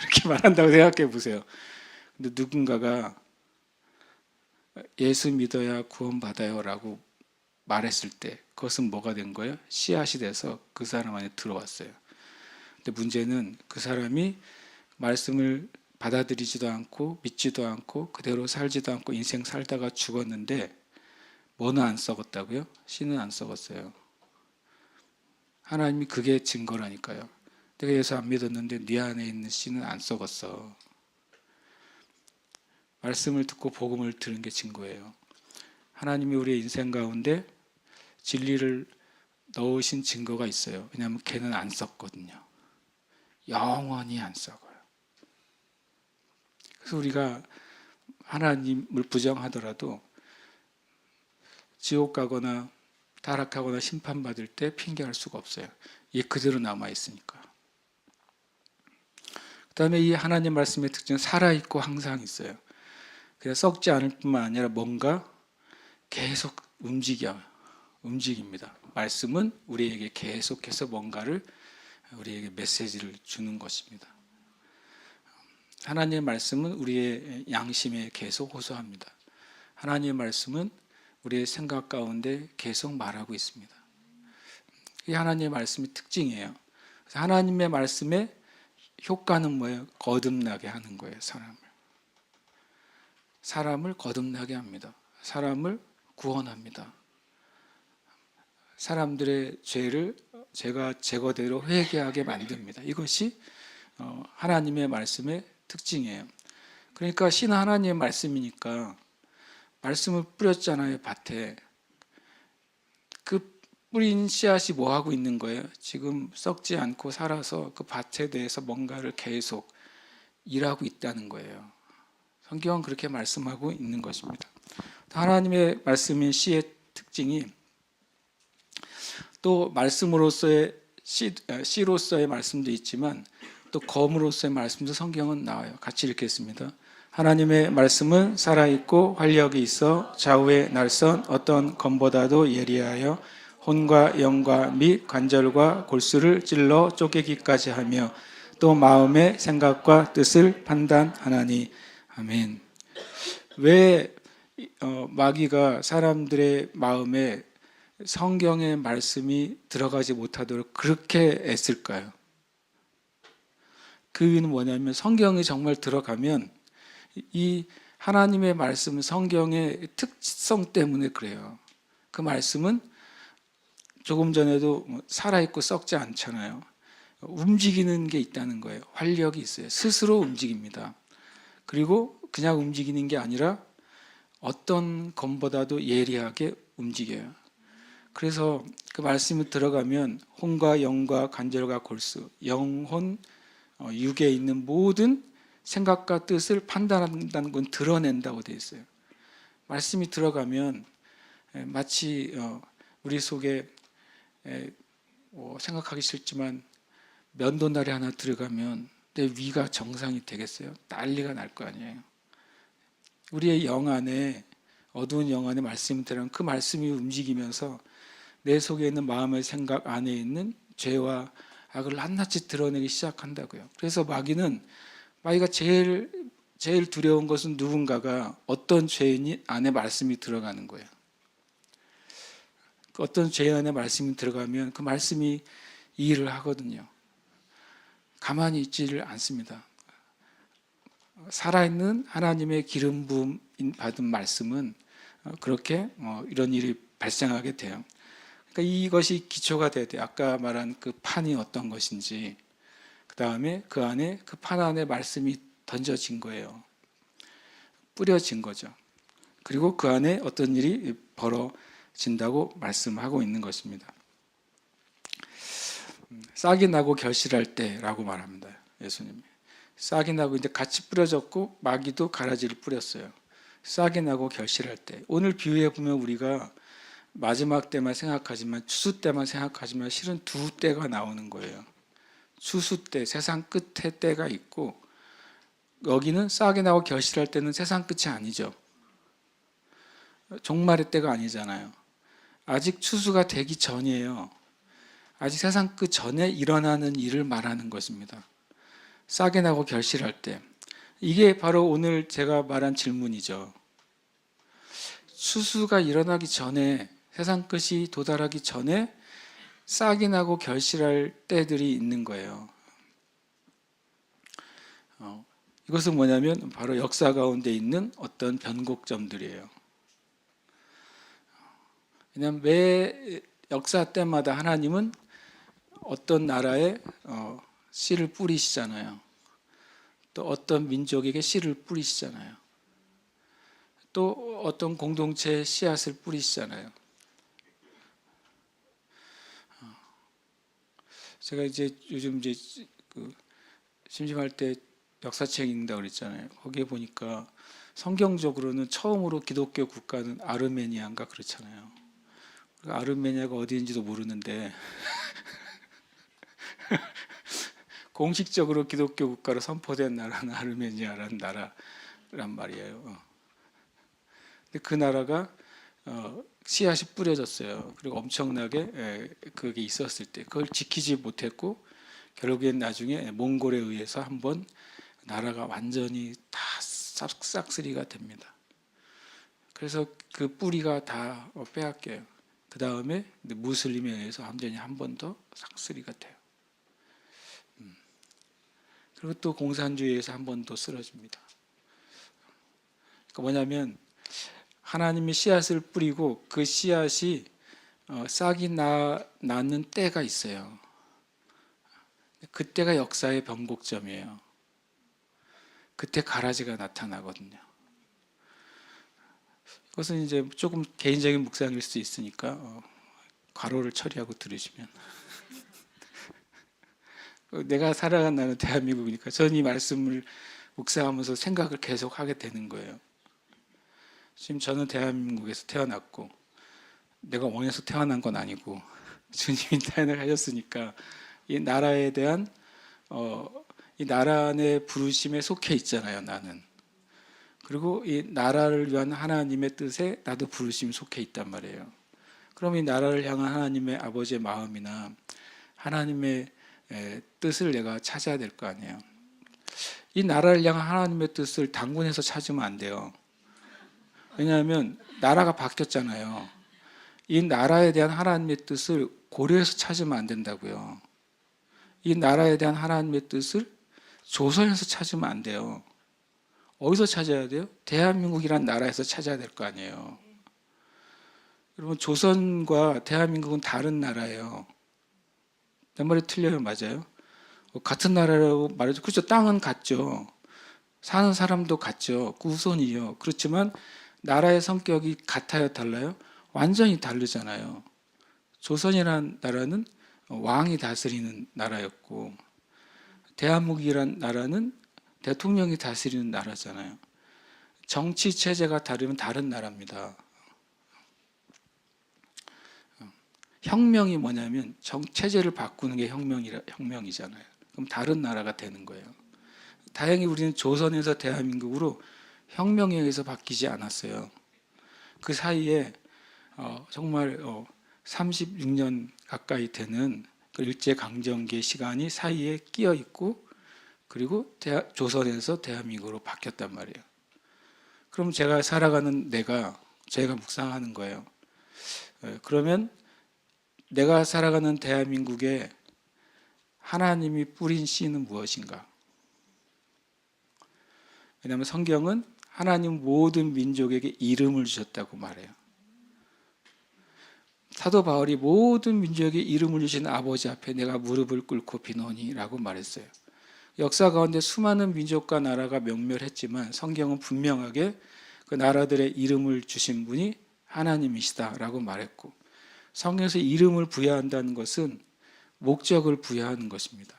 이렇게 말한다고 생각해 보세요. 근데 누군가가 예수 믿어야 구원받아요라고 말했을 때 그것은 뭐가 된 거예요? 씨앗이 돼서 그 사람 안에 들어왔어요. 근데 문제는 그 사람이 말씀을 받아들이지도 않고 믿지도 않고 그대로 살지도 않고 인생 살다가 죽었는데 뭐는 안 썩었다고요? 씨는 안 썩었어요. 하나님이 그게 증거라니까요. 내가 예수 안 믿었는데 네 안에 있는 씨는 안 썩었어. 말씀을 듣고 복음을 들은 게 증거예요. 하나님이 우리의 인생 가운데 진리를 넣으신 증거가 있어요. 왜냐하면 걔는 안 썩거든요. 영원히 안 썩어요. 그래서 우리가 하나님을 부정하더라도 지옥 가거나 타락하거나 심판받을 때 핑계할 수가 없어요. 이게 그대로 남아있으니까. 그 다음에 이 하나님 말씀의 특징은 살아있고 항상 있어요. 그냥 썩지 않을 뿐만 아니라 뭔가 계속 움직입니다. 말씀은 우리에게 계속해서 뭔가를 우리에게 메시지를 주는 것입니다. 하나님의 말씀은 우리의 양심에 계속 호소합니다. 하나님의 말씀은 우리의 생각 가운데 계속 말하고 있습니다. 이게 하나님의 말씀의 특징이에요. 하나님의 말씀의 효과는 뭐예요? 거듭나게 하는 거예요. 사람을 거듭나게 합니다. 사람을 구원합니다. 사람들의 죄를 제가 제거대로 회개하게 만듭니다. 이것이 하나님의 말씀의 특징이에요. 그러니까 신 하나님의 말씀이니까 말씀을 뿌렸잖아요, 밭에. 그 뿌린 씨앗이 뭐 하고 있는 거예요? 지금 썩지 않고 살아서 그 밭에 대해서 뭔가를 계속 일하고 있다는 거예요. 성경은 그렇게 말씀하고 있는 것입니다. 하나님의 말씀인 씨의 특징이 또 말씀으로서의 씨로서의 말씀도 있지만 또 검으로서의 말씀도 성경은 나와요. 같이 읽겠습니다. 하나님의 말씀은 살아있고 활력이 있어 좌우에 날선 어떤 검보다도 예리하여 혼과 영과 및 관절과 골수를 찔러 쪼개기까지 하며 또 마음의 생각과 뜻을 판단하나니. 아멘. 왜 마귀가 사람들의 마음에 성경의 말씀이 들어가지 못하도록 그렇게 애쓸까요? 그 이유는 뭐냐면 성경이 정말 들어가면 이 하나님의 말씀은 성경의 특성 때문에 그래요. 그 말씀은 조금 전에도 살아있고 썩지 않잖아요. 움직이는 게 있다는 거예요. 활력이 있어요. 스스로 움직입니다. 그리고 그냥 움직이는 게 아니라 어떤 검보다도 예리하게 움직여요. 그래서 그 말씀이 들어가면 혼과 영과 관절과 골수, 영혼, 육에 있는 모든 생각과 뜻을 판단한다는 건 드러낸다고 되어 있어요. 말씀이 들어가면 마치 우리 속에 생각하기 싫지만 면도날이 하나 들어가면 내 위가 정상이 되겠어요? 난리가 날 거 아니에요. 우리의 영 안에 어두운 영 안에 말씀이 들어가면 그 말씀이 움직이면서 내 속에 있는 마음의 생각 안에 있는 죄와 악을 낱낱이 드러내기 시작한다고요. 그래서 마귀가 제일 두려운 것은 누군가가 어떤 죄인 안에 말씀이 들어가는 거예요. 어떤 죄 안에 말씀이 들어가면 그 말씀이 이 일을 하거든요. 가만히 있지를 않습니다. 살아있는 하나님의 기름 부음 받은 말씀은 그렇게 이런 일이 발생하게 돼요. 그러니까 이것이 기초가 돼야 돼요. 아까 말한 그 판이 어떤 것인지, 그 다음에 그 안에 그 판 안에 말씀이 던져진 거예요. 뿌려진 거죠. 그리고 그 안에 어떤 일이 벌어진다고 말씀하고 있는 것입니다. 싹이 나고 결실할 때라고 말합니다. 예수님이. 싹이 나고 이제 같이 뿌려졌고 마귀도 가라지를 뿌렸어요. 싹이 나고 결실할 때. 오늘 비유해 보면 우리가 마지막 때만 생각하지만 추수 때만 생각하지만 실은 두 때가 나오는 거예요. 추수 때, 세상 끝에 때가 있고 여기는 싹이 나고 결실할 때는 세상 끝이 아니죠. 종말의 때가 아니잖아요. 아직 추수가 되기 전이에요. 아직 세상 끝 전에 일어나는 일을 말하는 것입니다. 싹이 나고 결실할 때. 이게 바로 오늘 제가 말한 질문이죠. 추수가 일어나기 전에, 세상 끝이 도달하기 전에 싹이 나고 결실할 때들이 있는 거예요. 이것은 뭐냐면 바로 역사 가운데 있는 어떤 변곡점들이에요. 왜냐하면 매 역사 때마다 하나님은 어떤 나라에 씨를 뿌리시잖아요. 또 어떤 민족에게 씨를 뿌리시잖아요. 또 어떤 공동체에 씨앗을 뿌리시잖아요. 제가 이제 요즘 이제 그 심심할 때 역사책 읽는다고 그랬잖아요. 거기에 보니까 성경적으로는 처음으로 기독교 국가는 아르메니아인가 그렇잖아요. 아르메니아가 어디인지도 모르는데 공식적으로 기독교 국가로 선포된 나라는 아르메니아라는 나라란 말이에요. 근데 그 나라가 씨앗이 뿌려졌어요. 그리고 엄청나게 그게 있었을 때 그걸 지키지 못했고 결국엔 나중에 몽골에 의해서 한번 나라가 완전히 다 싹쓸이가 됩니다. 그래서 그 뿌리가 다 빼앗겨요. 그 다음에 무슬림에 의해서 완전히 한 번 더 싹쓸이가 돼요. 그리고 또 공산주의에서 한 번 더 쓰러집니다. 그러니까 뭐냐면 하나님이 씨앗을 뿌리고 그 씨앗이 싹이 나는 때가 있어요. 그때가 역사의 변곡점이에요. 그때 가라지가 나타나거든요. 그것은 이제 조금 개인적인 묵상일 수 있으니까 괄호를 처리하고 들으시면 내가 살아간 나는 대한민국이니까 저는 이 말씀을 묵상하면서 생각을 계속 하게 되는 거예요. 지금 저는 대한민국에서 태어났고 내가 원해서 태어난 건 아니고 주님이 태어나셨으니까 이 나라에 대한 이 나라 안에 부르심에 속해 있잖아요. 나는. 그리고 이 나라를 위한 하나님의 뜻에 나도 부르심이 속해 있단 말이에요. 그럼 이 나라를 향한 하나님의 아버지의 마음이나 하나님의 뜻을 내가 찾아야 될 거 아니에요. 이 나라를 향한 하나님의 뜻을 당군에서 찾으면 안 돼요. 왜냐하면 나라가 바뀌었잖아요. 이 나라에 대한 하나님의 뜻을 고려해서 찾으면 안 된다고요. 이 나라에 대한 하나님의 뜻을 조선에서 찾으면 안 돼요. 어디서 찾아야 돼요? 대한민국이란 나라에서 찾아야 될 거 아니에요. 여러분, 조선과 대한민국은 다른 나라예요. 내 말이 틀려요? 맞아요? 같은 나라라고 말해도 그렇죠. 땅은 같죠. 사는 사람도 같죠. 우선이요. 그렇지만 나라의 성격이 같아요? 달라요? 완전히 다르잖아요. 조선이라는 나라는 왕이 다스리는 나라였고 대한민국이라는 나라는 대통령이 다스리는 나라잖아요. 정치 체제가 다르면 다른 나라입니다. 혁명이 뭐냐면 체제를 바꾸는 게 혁명이잖아요. 그럼 다른 나라가 되는 거예요. 다행히 우리는 조선에서 대한민국으로 혁명에 의해서 바뀌지 않았어요. 그 사이에 정말 36년 가까이 되는 그 일제강점기의 시간이 사이에 끼어 있고 그리고 조선에서 대한민국으로 바뀌었단 말이에요. 그럼 제가 살아가는 제가 묵상하는 거예요. 그러면 내가 살아가는 대한민국에 하나님이 뿌린 씨는 무엇인가? 왜냐하면 성경은 하나님 모든 민족에게 이름을 주셨다고 말해요. 사도 바울이 모든 민족에게 이름을 주신 아버지 앞에 내가 무릎을 꿇고 비노니라고 말했어요. 역사 가운데 수많은 민족과 나라가 명멸했지만 성경은 분명하게 그 나라들의 이름을 주신 분이 하나님이시다라고 말했고 성경에서 이름을 부여한다는 것은 목적을 부여하는 것입니다.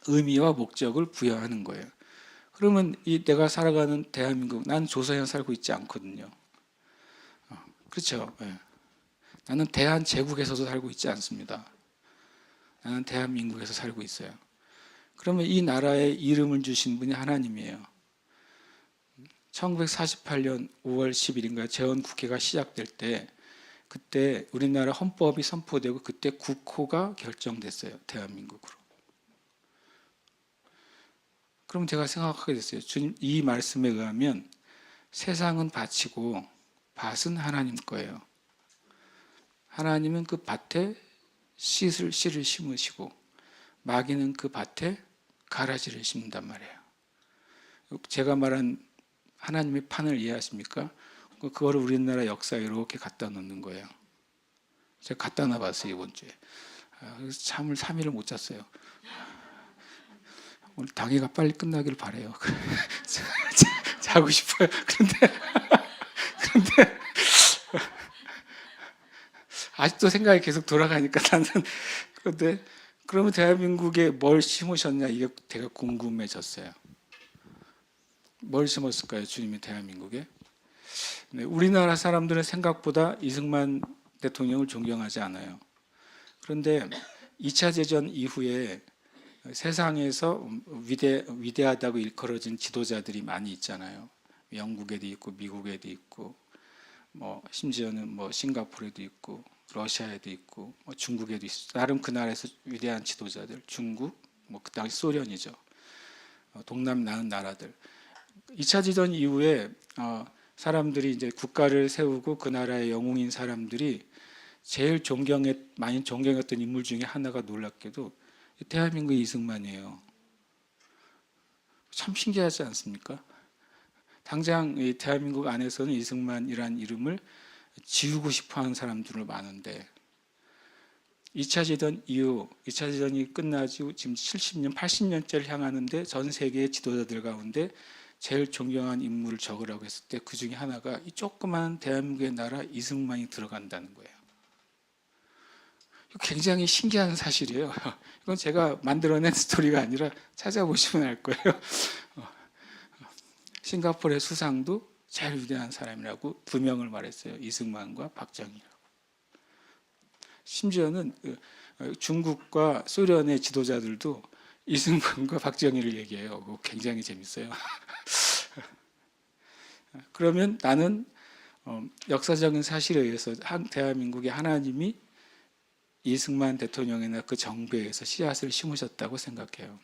의미와 목적을 부여하는 거예요. 그러면 내가 살아가는 대한민국, 난 조선에 살고 있지 않거든요. 그렇죠? 네. 나는 대한제국에서도 살고 있지 않습니다. 나는 대한민국에서 살고 있어요. 그러면 이 나라에 이름을 주신 분이 하나님이에요. 1948년 5월 10일인가 재헌국회가 시작될 때 그때 우리나라 헌법이 선포되고 그때 국호가 결정됐어요. 대한민국으로. 그럼 제가 생각하게 됐어요. 주님, 이 말씀에 의하면 세상은 바치고 밭은 하나님 거예요. 하나님은 그 밭에 씨를 심으시고 마귀는 그 밭에 가라지를 심는단 말이에요. 제가 말한 하나님의 판을 이해하십니까? 그거를 우리나라 역사에 이렇게 갖다 놓는 거예요. 제가 갖다 놔봤어요, 이번 주에. 그래서 잠을 3일을 못 잤어요. 오늘 당회가 빨리 끝나길 바라요. 자고 싶어요. 그런데 아직도 생각이 계속 돌아가니까 나는. 그런데 그러면 대한민국에 뭘 심으셨냐, 이게 되게 궁금해졌어요. 뭘 심었을까요, 주님이 대한민국에? 네, 우리나라 사람들은 생각보다 이승만 대통령을 존경하지 않아요. 그런데 2차 대전 이후에 세상에서 위대하다고 일컬어진 지도자들이 많이 있잖아요. 영국에도 있고 미국에도 있고 심지어는 싱가포르에도 있고 러시아에도 있고 중국에도 있어요. 나름 그 나라에서 위대한 지도자들, 중국, 그 당시 소련이죠. 동남 나은 나라들. 2차 대전 이후에 사람들이 이제 국가를 세우고 그 나라의 영웅인 사람들이 제일 많이 존경했던 인물 중에 하나가 놀랍게도 대한민국의 이승만이에요. 참 신기하지 않습니까? 당장 이 대한민국 안에서는 이승만이라는 이름을 지우고 싶어하는 사람들은 많은데 2차 대전 이후 2차 대전이 끝나지 지금 70년, 80년째를 향하는데 전 세계의 지도자들 가운데 제일 존경한 인물을 적으라고 했을 때 그 중에 하나가 이 조그만 대한민국의 나라 이승만이 들어간다는 거예요. 굉장히 신기한 사실이에요. 이건 제가 만들어낸 스토리가 아니라 찾아보시면 알 거예요. 싱가포르의 수상도 제일 위대한 사람이라고 두 명을 말했어요. 이승만과 박정희라고. 심지어는 중국과 소련의 지도자들도 이승만과 박정희를 얘기해요. 그거 굉장히 재밌어요. 그러면 나는 역사적인 사실에 의해서 대한민국의 하나님이 이승만 대통령이나 그 정부에 의해서 씨앗을 심으셨다고 생각해요.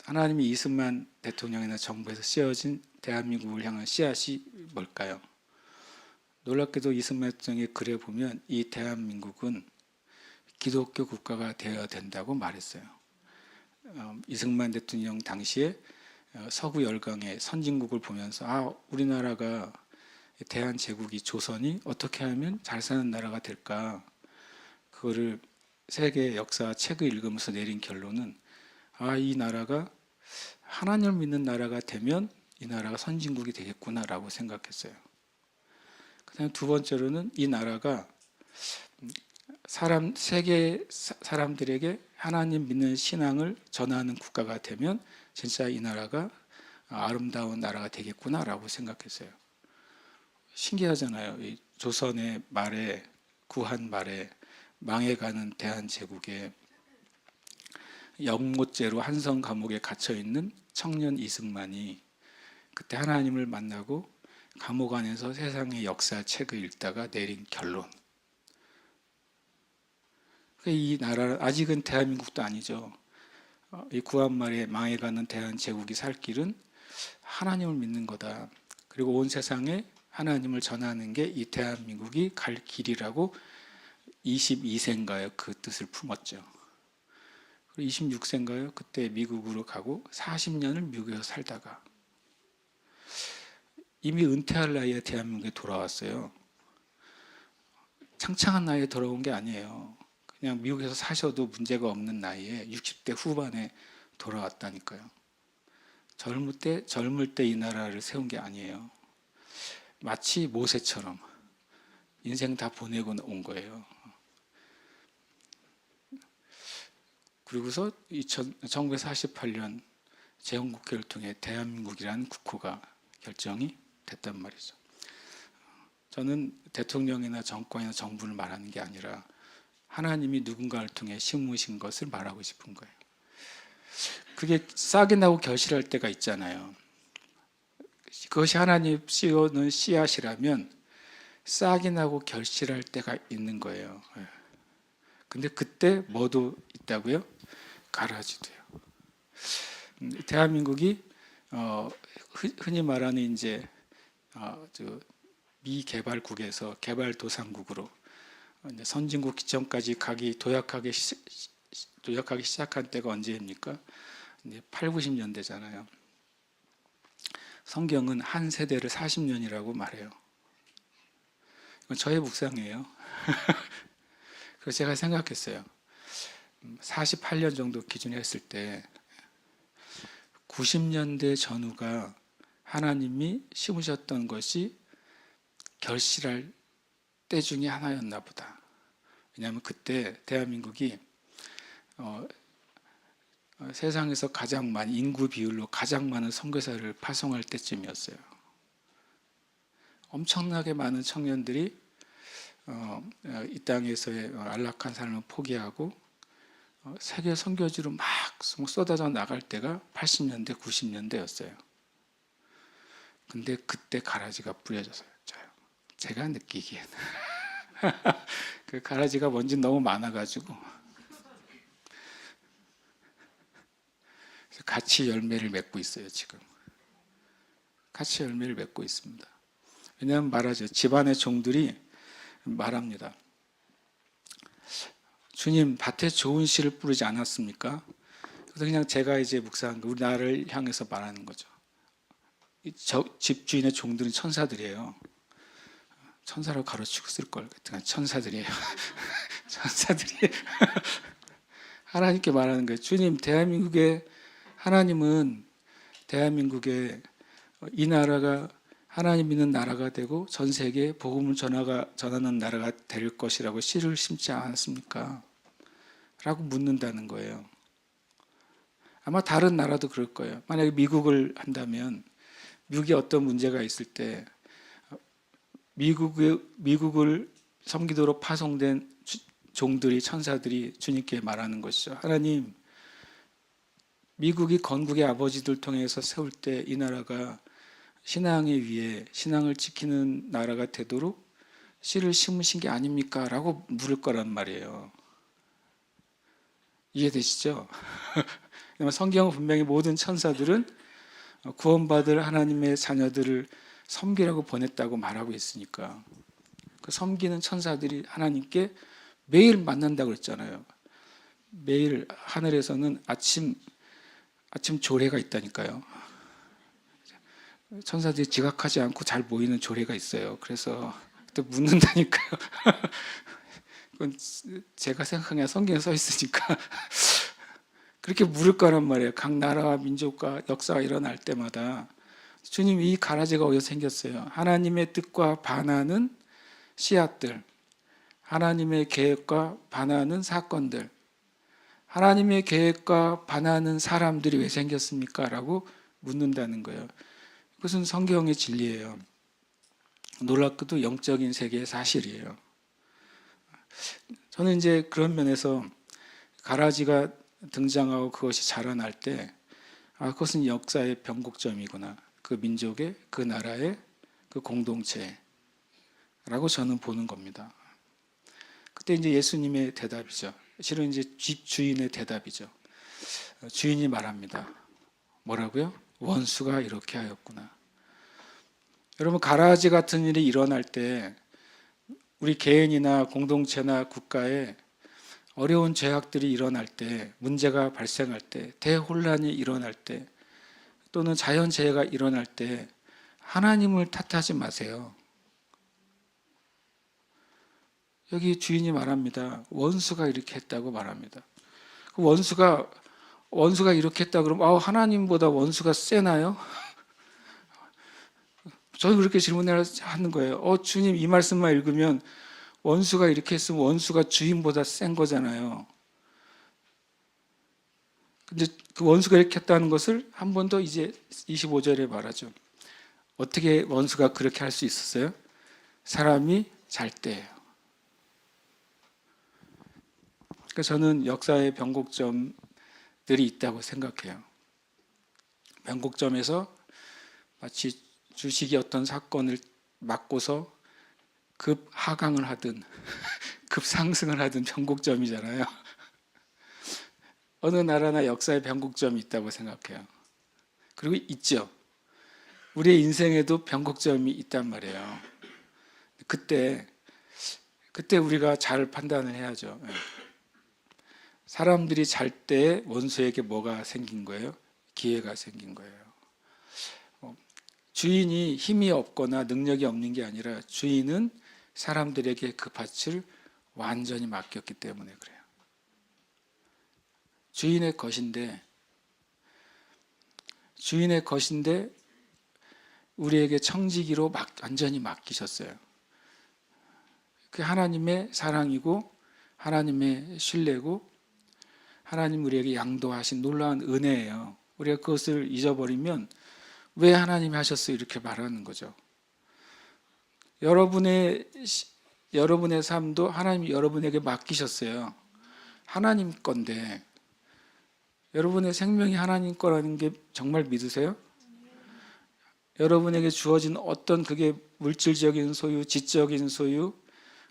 하나님이 이승만 대통령이나 정부에서 씌워진 대한민국을 향한 씨앗이 뭘까요? 놀랍게도 이승만 대통령의 글에 보면 이 대한민국은 기독교 국가가 되어야 된다고 말했어요. 이승만 대통령 당시에 서구 열강의 선진국을 보면서 우리나라가 대한제국이 조선이 어떻게 하면 잘 사는 나라가 될까, 그거를 세계 역사 책을 읽으면서 내린 결론은 이 나라가 하나님을 믿는 나라가 되면 이 나라가 선진국이 되겠구나라고 생각했어요. 그다음에 두 번째로는 이 나라가 세계 사람들에게 하나님 믿는 신앙을 전하는 국가가 되면 진짜 이 나라가 아름다운 나라가 되겠구나라고 생각했어요. 신기하잖아요. 이 조선의 말에, 구한 말에 망해가는 대한제국에 영모죄로 한성 감옥에 갇혀 있는 청년 이승만이 그때 하나님을 만나고 감옥 안에서 세상의 역사책을 읽다가 내린 결론. 이 나라는 아직은 대한민국도 아니죠. 이 구한말에 망해가는 대한제국이 살 길은 하나님을 믿는 거다. 그리고 온 세상에 하나님을 전하는 게 이 대한민국이 갈 길이라고 22세인가요? 그 뜻을 품었죠. 그리고 26세인가요? 그때 미국으로 가고 40년을 미국에서 살다가 이미 은퇴할 나이에 대한민국에 돌아왔어요. 창창한 나이에 돌아온 게 아니에요. 그냥 미국에서 사셔도 문제가 없는 나이에 60대 후반에 돌아왔다니까요. 젊을 때 이 나라를 세운 게 아니에요. 마치 모세처럼 인생 다 보내고 온 거예요. 그리고서 1948년 재헌국회를 통해 대한민국이라는 국호가 결정이 됐단 말이죠. 저는 대통령이나 정권이나 정부를 말하는 게 아니라 하나님이 누군가를 통해 심으신 것을 말하고 싶은 거예요. 그게 싹이 나고 결실할 때가 있잖아요. 그것이 하나님 씌우는 씨앗이라면 싹이 나고 결실할 때가 있는 거예요. 근데 그때 뭐도 있다고요? 가라지도요. 대한민국이 흔히 말하는 이제 저 미개발국에서 개발도상국으로 이제 선진국 기점까지 가기 도약하기 시작한 때가 언제입니까? 이제 8, 90년대잖아요. 성경은 한 세대를 40년이라고 말해요. 이건 저의 묵상이에요. 그래서 제가 생각했어요. 48년 정도 기준에 했을 때 90년대 전후가 하나님이 심으셨던 것이 결실할 때 중에 하나였나 보다. 왜냐하면 그때 대한민국이 세상에서 가장 많은 인구 비율로 가장 많은 선교사를 파송할 때쯤이었어요. 엄청나게 많은 청년들이 이 땅에서의 안락한 삶을 포기하고 세계 선교지로 막 쏟아져 나갈 때가 80년대, 90년대였어요. 근데 그때 가라지가 뿌려졌어요. 제가 느끼기에는 그 가라지가 뭔지 너무 많아가지고 같이 열매를 맺고 있어요. 지금 같이 열매를 맺고 있습니다. 왜냐하면 말하죠. 집안의 종들이 말합니다. 주님, 밭에 좋은 씨를 뿌리지 않았습니까? 그래서 그냥 제가 이제 묵상한 거, 우리 나라를 향해서 말하는 거죠. 집주인의 종들은 천사들이에요. 천사라고 가로치고 쓸 걸. 천사들이에요. 천사들이에요. 하나님께 말하는 거예요. 주님, 하나님은 대한민국에 이 나라가 하나님 믿는 나라가 되고 전 세계에 복음을 전하는 나라가 될 것이라고 씨를 심지 않았습니까? 라고 묻는다는 거예요. 아마 다른 나라도 그럴 거예요. 만약에 미국을 한다면 미국에 어떤 문제가 있을 때 미국을 섬기도록 파송된 종들이 천사들이 주님께 말하는 것이죠. 하나님, 미국이 건국의 아버지들 통해서 세울 때 이 나라가 신앙의 위에 신앙을 지키는 나라가 되도록 씨를 심으신 게 아닙니까? 라고 물을 거란 말이에요. 이해되시죠? 성경은 분명히 모든 천사들은 구원받을 하나님의 자녀들을 섬기라고 보냈다고 말하고 있으니까 그 섬기는 천사들이 하나님께 매일 만난다고 그랬잖아요. 매일 하늘에서는 아침 조례가 있다니까요. 천사들이 지각하지 않고 잘 모이는 조례가 있어요. 그래서 그때 묻는다니까요. 그건 제가 생각하기에 성경에 써 있으니까 그렇게 물을 거란 말이에요. 각 나라와 민족과 역사가 일어날 때마다 주님, 이 가라지가 어디서 생겼어요? 하나님의 뜻과 반하는 씨앗들, 하나님의 계획과 반하는 사건들, 하나님의 계획과 반하는 사람들이 왜 생겼습니까? 라고 묻는다는 거예요. 그것은 성경의 진리예요. 놀랍게도 영적인 세계의 사실이에요. 저는 이제 그런 면에서 가라지가 등장하고 그것이 자라날 때 그것은 역사의 변곡점이구나. 그 민족의, 그 나라의, 그 공동체라고 저는 보는 겁니다. 그때 이제 예수님의 대답이죠. 실은 이제 집주인의 대답이죠. 주인이 말합니다. 뭐라고요? 원수가 이렇게 하였구나. 여러분, 가라지 같은 일이 일어날 때 우리 개인이나 공동체나 국가에 어려운 죄악들이 일어날 때, 문제가 발생할 때, 대혼란이 일어날 때, 또는 자연재해가 일어날 때 하나님을 탓하지 마세요. 여기 주인이 말합니다. 원수가 이렇게 했다고 말합니다. 그 원수가 이렇게 했다 그러면 하나님보다 원수가 세나요? 저는 그렇게 질문을 하는 거예요. 주님, 이 말씀만 읽으면 원수가 이렇게 했으면 원수가 주인보다 센 거잖아요. 근데 그 원수가 이렇게 했다는 것을 한 번 더 이제 25절에 말하죠. 어떻게 원수가 그렇게 할 수 있었어요? 사람이 잘 때예요. 그러니까 저는 역사의 변곡점들이 있다고 생각해요. 변곡점에서 마치 주식이 어떤 사건을 맞고서 급 하강을 하든 급 상승을 하든 변곡점이잖아요. 어느 나라나 역사의 변곡점이 있다고 생각해요. 그리고 있죠. 우리의 인생에도 변곡점이 있단 말이에요. 그때 우리가 잘 판단을 해야죠. 예. 사람들이 잘 때 원수에게 뭐가 생긴 거예요? 기회가 생긴 거예요. 주인이 힘이 없거나 능력이 없는 게 아니라 주인은 사람들에게 그 밭을 완전히 맡겼기 때문에 그래요. 주인의 것인데 우리에게 청지기로 완전히 맡기셨어요. 그 하나님의 사랑이고 하나님의 신뢰고 하나님 우리에게 양도하신 놀라운 은혜예요. 우리가 그것을 잊어버리면 왜 하나님이 하셨어요? 이렇게 말하는 거죠. 여러분의 삶도 하나님이 여러분에게 맡기셨어요. 하나님 건데 여러분의 생명이 하나님 거라는 게 정말 믿으세요? 여러분에게 주어진 어떤 그게 물질적인 소유, 지적인 소유,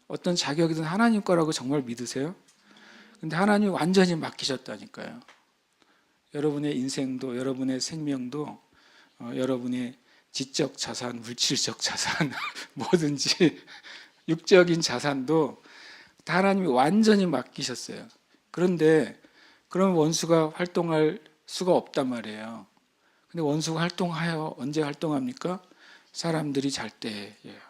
어떤 자격이든 하나님 거라고 정말 믿으세요? 근데 하나님이 완전히 맡기셨다니까요. 여러분의 인생도 여러분의 생명도 여러분의 지적 자산, 물질적 자산 뭐든지 육적인 자산도 다 하나님이 완전히 맡기셨어요. 그런데 그럼 원수가 활동할 수가 없단 말이에요. 근데 원수가 활동하여 언제 활동합니까? 사람들이 잘 때예요.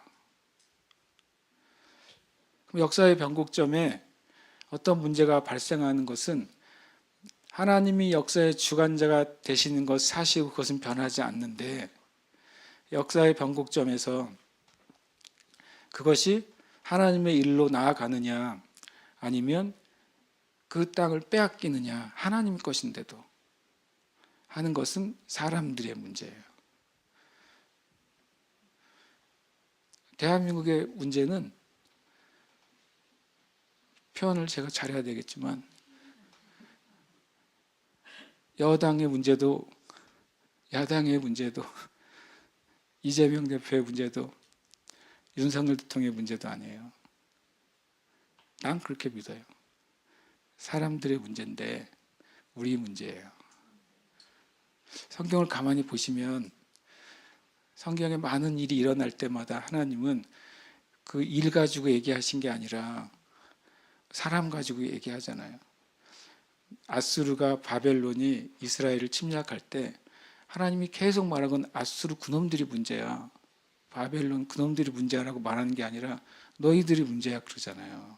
그럼 역사의 변곡점에 어떤 문제가 발생하는 것은 하나님이 역사의 주관자가 되시는 것 사실이고 그것은 변하지 않는데 역사의 변곡점에서 그것이 하나님의 일로 나아가느냐 아니면 그 땅을 빼앗기느냐 하나님 것인데도 하는 것은 사람들의 문제예요. 대한민국의 문제는 표현을 제가 잘해야 되겠지만 여당의 문제도 야당의 문제도 이재명 대표의 문제도 윤석열 대통령의 문제도 아니에요. 난 그렇게 믿어요. 사람들의 문제인데 우리 문제예요. 성경을 가만히 보시면 성경에 많은 일이 일어날 때마다 하나님은 그 일 가지고 얘기하신 게 아니라 사람 가지고 얘기하잖아요. 아수르가 바벨론이 이스라엘을 침략할 때 하나님이 계속 말한 건 아수르 그놈들이 문제야. 바벨론 그놈들이 문제라고 말하는 게 아니라 너희들이 문제야 그러잖아요.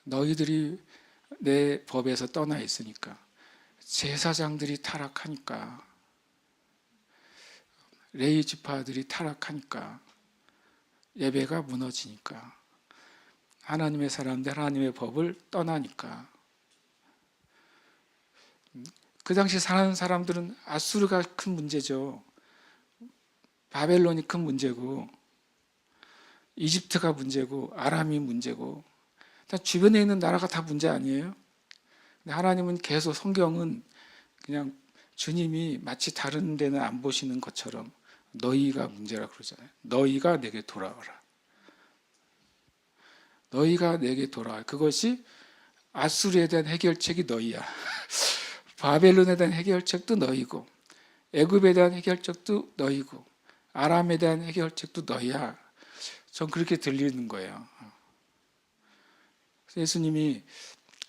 너희들이 내 법에서 떠나 있으니까 제사장들이 타락하니까 레위 지파들이 타락하니까 예배가 무너지니까 하나님의 사람들 하나님의 법을 떠나니까 그 당시 사는 사람들은 아수르가 큰 문제죠. 바벨론이 큰 문제고 이집트가 문제고 아람이 문제고 다 주변에 있는 나라가 다 문제 아니에요? 근데 하나님은 계속 성경은 그냥 주님이 마치 다른 데는 안 보시는 것처럼 너희가 문제라 그러잖아요. 너희가 내게 돌아와라. 너희가 내게 돌아와. 그것이 아수르에 대한 해결책이 너희야. 바벨론에 대한 해결책도 너희고 애굽에 대한 해결책도 너희고 아람에 대한 해결책도 너희야. 전 그렇게 들리는 거예요. 예수님이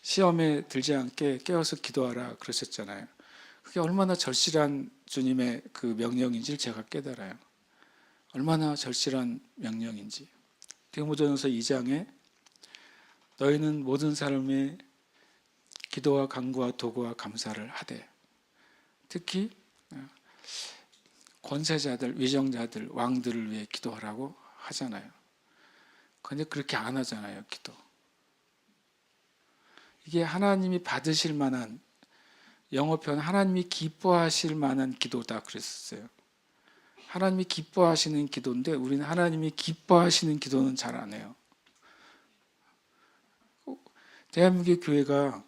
시험에 들지 않게 깨어서 기도하라 그러셨잖아요. 그게 얼마나 절실한 주님의 그 명령인지를 제가 깨달아요. 얼마나 절실한 명령인지. 디모데전서 2장에 너희는 모든 사람의 기도와 간구와 도구와 감사를 하되 특히 권세자들, 위정자들, 왕들을 위해 기도하라고 하잖아요. 그런데 그렇게 안 하잖아요, 기도. 이게 하나님이 받으실 만한 영어 표현 하나님이 기뻐하실 만한 기도다 그랬었어요. 하나님이 기뻐하시는 기도인데 우리는 하나님이 기뻐하시는 기도는 잘 안 해요. 대한민국의 교회가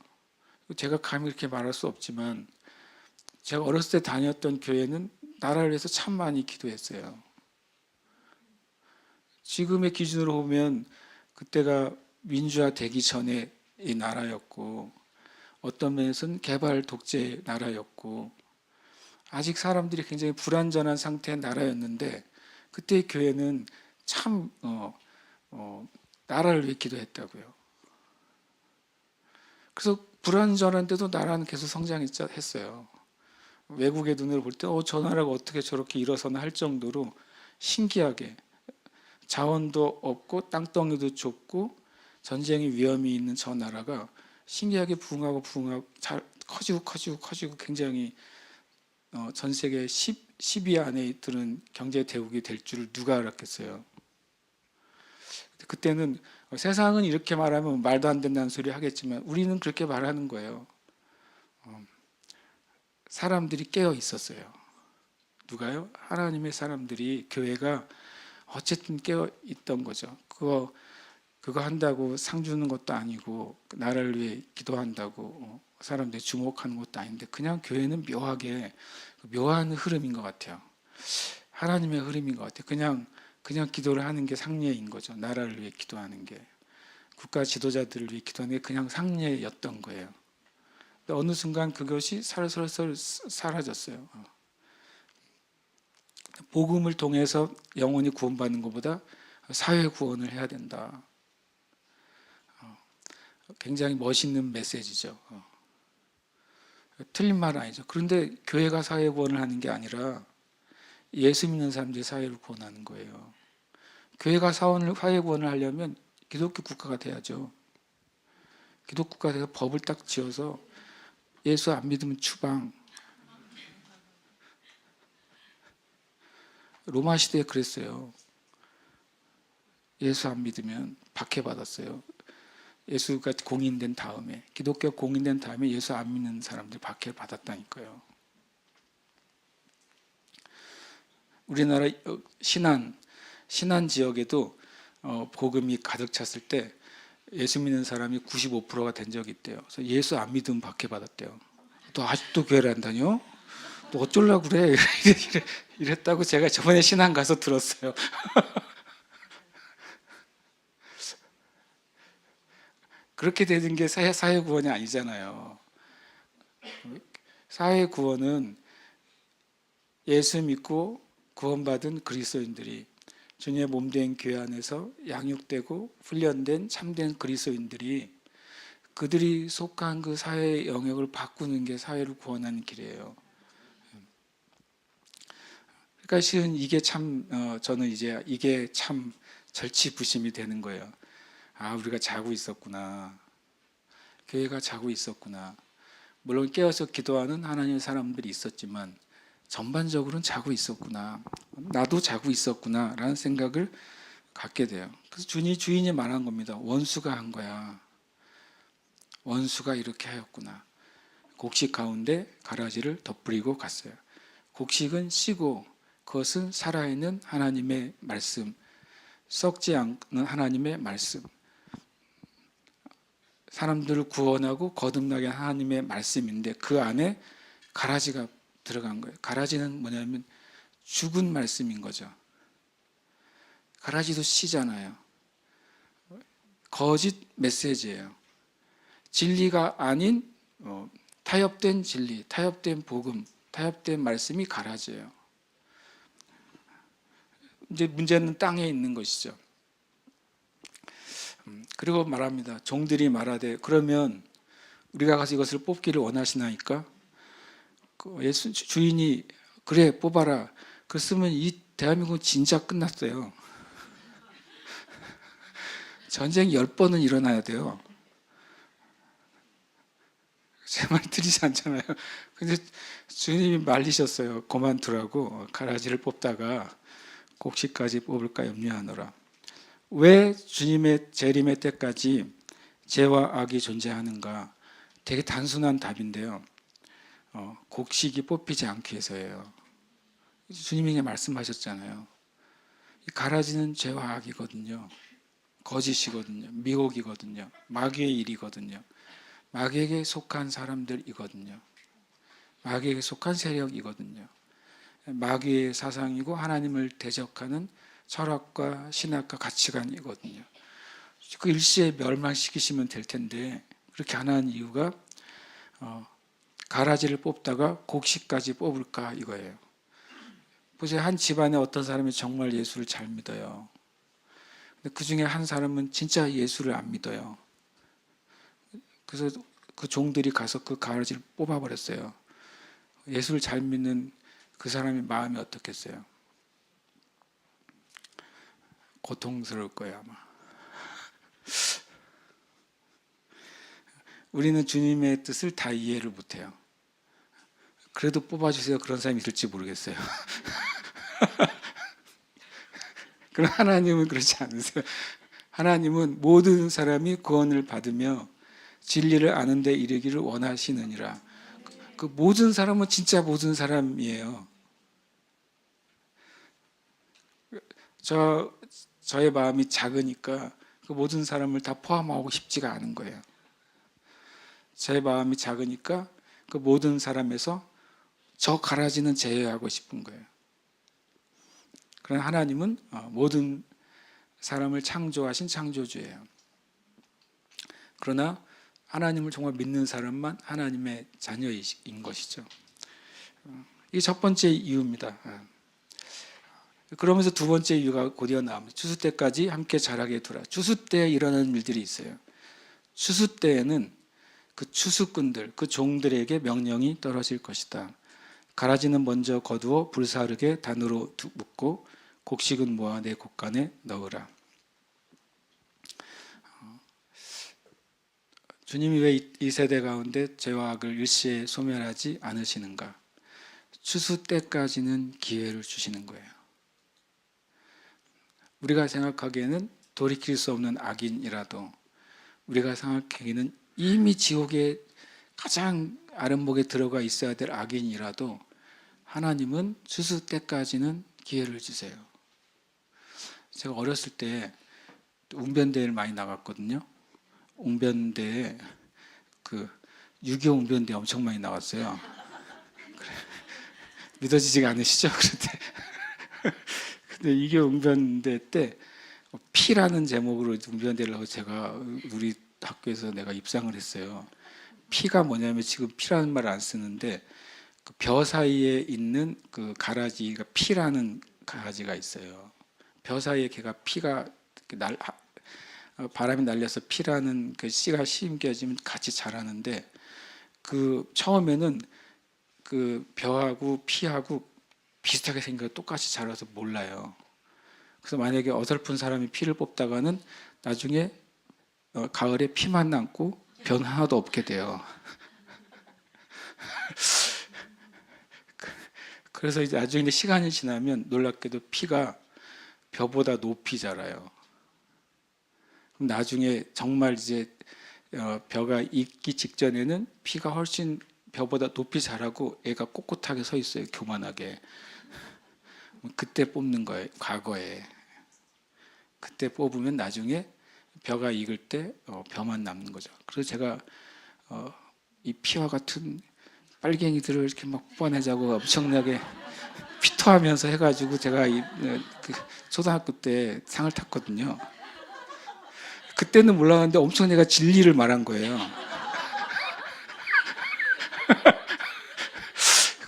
제가 감히 이렇게 말할 수 없지만 제가 어렸을 때 다녔던 교회는 나라를 위해서 참 많이 기도했어요. 지금의 기준으로 보면 그때가 민주화 되기 전에 이 나라였고 어떤 면에서는 개발 독재 나라였고 아직 사람들이 굉장히 불완전한 상태의 나라였는데 그때 교회는 참 나라를 위해 기도했다고요. 그래서 불완전한데도 나라는 계속 성장했어요. 외국의 눈으로 볼 때 저 나라가 어떻게 저렇게 일어서나 할 정도로 신기하게 자원도 없고 땅덩이도 좁고 전쟁의 위험이 있는 저 나라가 신기하게 부흥하고 잘 커지고 굉장히 전 세계 10위 안에 드는 경제 대국이 될 줄을 누가 알았겠어요. 그때는 세상은 이렇게 말하면 말도 안 된다는 소리 하겠지만 우리는 그렇게 말하는 거예요. 사람들이 깨어 있었어요. 누가요? 하나님의 사람들이, 교회가 어쨌든 깨어 있던 거죠. 그거 한다고 상 주는 것도 아니고 나라를 위해 기도한다고 사람들이 주목하는 것도 아닌데 그냥 교회는 묘한 흐름인 것 같아요. 하나님의 흐름인 것 같아요. 그냥 기도를 하는 게 상례인 거죠. 나라를 위해 기도하는 게, 국가 지도자들을 위해 기도하는 게 그냥 상례였던 거예요. 근데 어느 순간 그것이 살살살 사라졌어요. 복음을 통해서 영혼이 구원받는 것보다 사회 구원을 해야 된다. 굉장히 멋있는 메시지죠. 틀린 말 아니죠. 그런데 교회가 사회 구원을 하는 게 아니라 예수 믿는 사람들이 사회를 구원하는 거예요. 교회가 사회 구원을 하려면 기독교 국가가 돼야죠. 기독교 국가가 돼서 법을 딱 지어서 예수 안 믿으면 추방. 로마 시대에 그랬어요. 예수 안 믿으면 박해받았어요. 예수가 공인된 다음에, 기독교 공인된 다음에 예수 안 믿는 사람들이 박해를 받았다니까요. 우리나라 신안 지역에도 복음이 가득 찼을 때 예수 믿는 사람이 95%가 된 적이 있대요. 그래서 예수 안 믿으면 박해받았대요. 또 아직도 교회를 안 다녀? 또 어쩌려고 그래? 이랬다고 제가 저번에 신안 가서 들었어요. 그렇게 되는 게 사회 구원이 아니잖아요. 사회 구원은 예수 믿고 구원받은 그리스도인들이, 주님의 몸된 교회 안에서 양육되고 훈련된 참된 그리스도인들이, 그들이 속한 그 사회의 영역을 바꾸는 게 사회를 구원하는 길이에요. 그러니까 실은 이게 참 저는 이제 이게 참 절치부심이 되는 거예요. 우리가 자고 있었구나. 교회가 자고 있었구나. 물론 깨어서 기도하는 하나님의 사람들이 있었지만 전반적으로는 자고 있었구나. 나도 자고 있었구나 라는 생각을 갖게 돼요. 그래서 주인이 말한 겁니다. 원수가 한 거야. 원수가 이렇게 하였구나. 곡식 가운데 가라지를 덧뿌리고 갔어요. 곡식은 씨고 그것은 살아있는 하나님의 말씀, 썩지 않는 하나님의 말씀, 사람들을 구원하고 거듭나게 하나님의 말씀인데 그 안에 가라지가 들어간 거예요. 가라지는 뭐냐면 죽은 말씀인 거죠. 가라지도 씨잖아요. 거짓 메시지예요. 진리가 아닌 타협된 진리, 타협된 복음, 타협된 말씀이 가라지예요. 이제 문제는 땅에 있는 것이죠. 그리고 말합니다. 종들이 말하되 그러면 우리가 가서 이것을 뽑기를 원하시나이까? 예수 주인이 그래 뽑아라. 그랬으면 이 대한민국은 진짜 끝났어요. 전쟁이 10번은 일어나야 돼요. 제 말 들리지 않잖아요. 근데 주님이 말리셨어요. 그만두라고. 가라지를 뽑다가 곡식까지 뽑을까 염려하노라. 왜 주님의 재림의 때까지 죄와 악이 존재하는가? 되게 단순한 답인데요. 곡식이 뽑히지 않기 위해서예요. 주님이 말씀하셨잖아요. 가라지는 죄와 악이거든요. 거짓이거든요. 미혹이거든요. 마귀의 일이거든요. 마귀에게 속한 사람들이거든요. 마귀에게 속한 세력이거든요. 마귀의 사상이고 하나님을 대적하는 철학과 신학과 가치관이거든요. 그 일시에 멸망시키시면 될 텐데 그렇게 안 하는 이유가 가라지를 뽑다가 곡식까지 뽑을까 이거예요. 보세요. 한 집안에 어떤 사람이 정말 예수를 잘 믿어요. 근데 그 중에 한 사람은 진짜 예수를 안 믿어요. 그래서 그 종들이 가서 그 가라지를 뽑아버렸어요. 예수를 잘 믿는 그 사람의 마음이 어떻겠어요? 고통스러울 거예요, 아마. 우리는 주님의 뜻을 다 이해를 못해요. 그래도 뽑아주세요. 그런 사람이 있을지 모르겠어요. 그럼 하나님은 그렇지 않으세요. 하나님은 모든 사람이 구원을 받으며 진리를 아는 데 이르기를 원하시느니라. 그 모든 사람은 진짜 모든 사람이에요. 저의 마음이 작으니까 그 모든 사람을 다 포함하고 싶지가 않은 거예요. 제 마음이 작으니까 그 모든 사람에서 저 가라지는 제외하고 싶은 거예요. 그러나 하나님은 모든 사람을 창조하신 창조주예요. 그러나 하나님을 정말 믿는 사람만 하나님의 자녀인 것이죠. 이게 첫 번째 이유입니다. 그러면서 두 번째 이유가 곧이어 나옵니다. 추수 때까지 함께 자라게 두라. 추수 때에 일어나는 일들이 있어요. 추수 때에는 그 추수꾼들, 그 종들에게 명령이 떨어질 것이다. 가라지는 먼저 거두어 불사르게 단으로 묶고 곡식은 모아 내 곡간에 넣으라. 주님이 왜 이 세대 가운데 죄와 악을 일시에 소멸하지 않으시는가? 추수 때까지는 기회를 주시는 거예요. 우리가 생각하기에는 돌이킬 수 없는 악인이라도, 우리가 생각하기에는 이미 지옥에 가장 아랫목에 들어가 있어야 될 악인이라도 하나님은 추수 때까지는 기회를 주세요. 제가 어렸을 때 웅변대회를 많이 나갔거든요. 웅변대에 그 6.25 웅변대 엄청 많이 나갔어요. 믿어지지가 않으시죠? 근데 이게 웅변대 때 피라는 제목으로 웅변대를 하고 제가 우리 학교에서 내가 입상을 했어요. 피가 뭐냐면 지금 피라는 말을 안 쓰는데 그 벼 사이에 있는 그 가라지가 피라는 가라지가 있어요. 벼 사이에 걔가 피가 바람이 날려서 피라는 그 씨가 심겨지면 같이 자라는데 그 처음에는 그 벼하고 피하고 비슷하게 생겨 똑같이 자라서 몰라요. 그래서 만약에 어설픈 사람이 피를 뽑다가는 나중에 가을에 피만 남고 벼는 하나도 없게 돼요. 그래서 이제 나중에 시간이 지나면 놀랍게도 피가 벼보다 높이 자라요. 그럼 나중에 정말 이제 벼가 익기 직전에는 피가 훨씬 벼보다 높이 자라고 애가 꼿꼿하게 서 있어요. 교만하게. 그때 뽑는 거예요. 과거에. 그때 뽑으면 나중에 벼가 익을 때 벼만 남는 거죠. 그래서 제가 이 피와 같은 빨갱이들을 이렇게 막 뽑아내자고 엄청나게 피토하면서 해가지고 제가 그 초등학교 때 상을 탔거든요. 그때는 몰랐는데 엄청 내가 진리를 말한 거예요.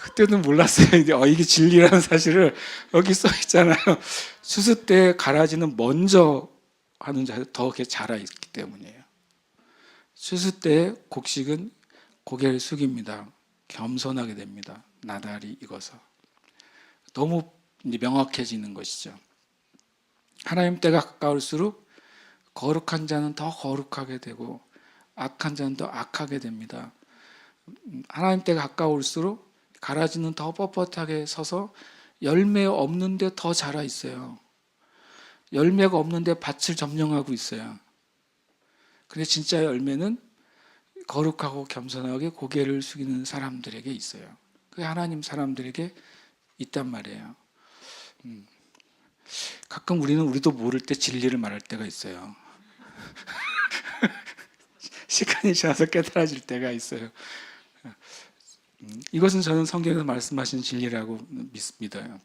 그때는 몰랐어요. 이게 진리라는 사실을 여기 써 있잖아요. 추수 때 가라지는 먼저 하는 자들 더 이렇게 자라 있기 때문이에요. 추수 때 곡식은 고개를 숙입니다. 겸손하게 됩니다. 나달이 익어서. 너무 이제 명확해지는 것이죠. 하나님 때가 가까울수록 거룩한 자는 더 거룩하게 되고 악한 자는 더 악하게 됩니다. 하나님 때가 가까울수록 가라지는 더 뻣뻣하게 서서 열매 없는데 더 자라 있어요. 열매가 없는데 밭을 점령하고 있어요. 근데 진짜 열매는 거룩하고 겸손하게 고개를 숙이는 사람들에게 있어요. 그게 하나님 사람들에게 있단 말이에요. 가끔 우리도 모를 때 진리를 말할 때가 있어요. 시간이 지나서 깨달아질 때가 있어요. 이것은 저는 성경에서 말씀하신 진리라고 믿습니다.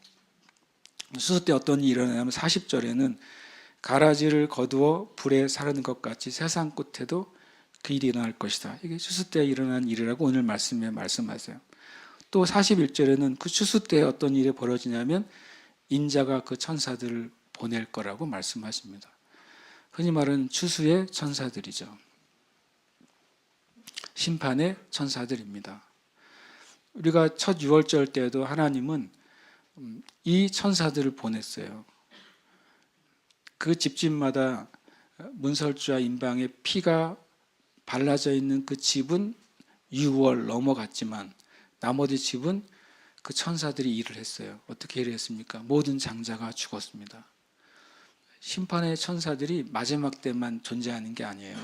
추수 때 어떤 일이 일어나냐면 40절에는 가라지를 거두어 불에 사르는 것 같이 세상 끝에도 그 일이 일어날 것이다. 이게 추수 때에 일어난 일이라고 오늘 말씀에 말씀하세요. 또 41절에는 그 추수 때에 어떤 일이 벌어지냐면 인자가 그 천사들을 보낼 거라고 말씀하십니다. 흔히 말하는 추수의 천사들이죠. 심판의 천사들입니다. 우리가 첫 유월절 때에도 하나님은 이 천사들을 보냈어요. 그 집집마다 문설주와 인방의 피가 발라져 있는 그 집은 유월 넘어갔지만 나머지 집은 그 천사들이 일을 했어요. 어떻게 일을 했습니까? 모든 장자가 죽었습니다. 심판의 천사들이 마지막 때만 존재하는 게 아니에요.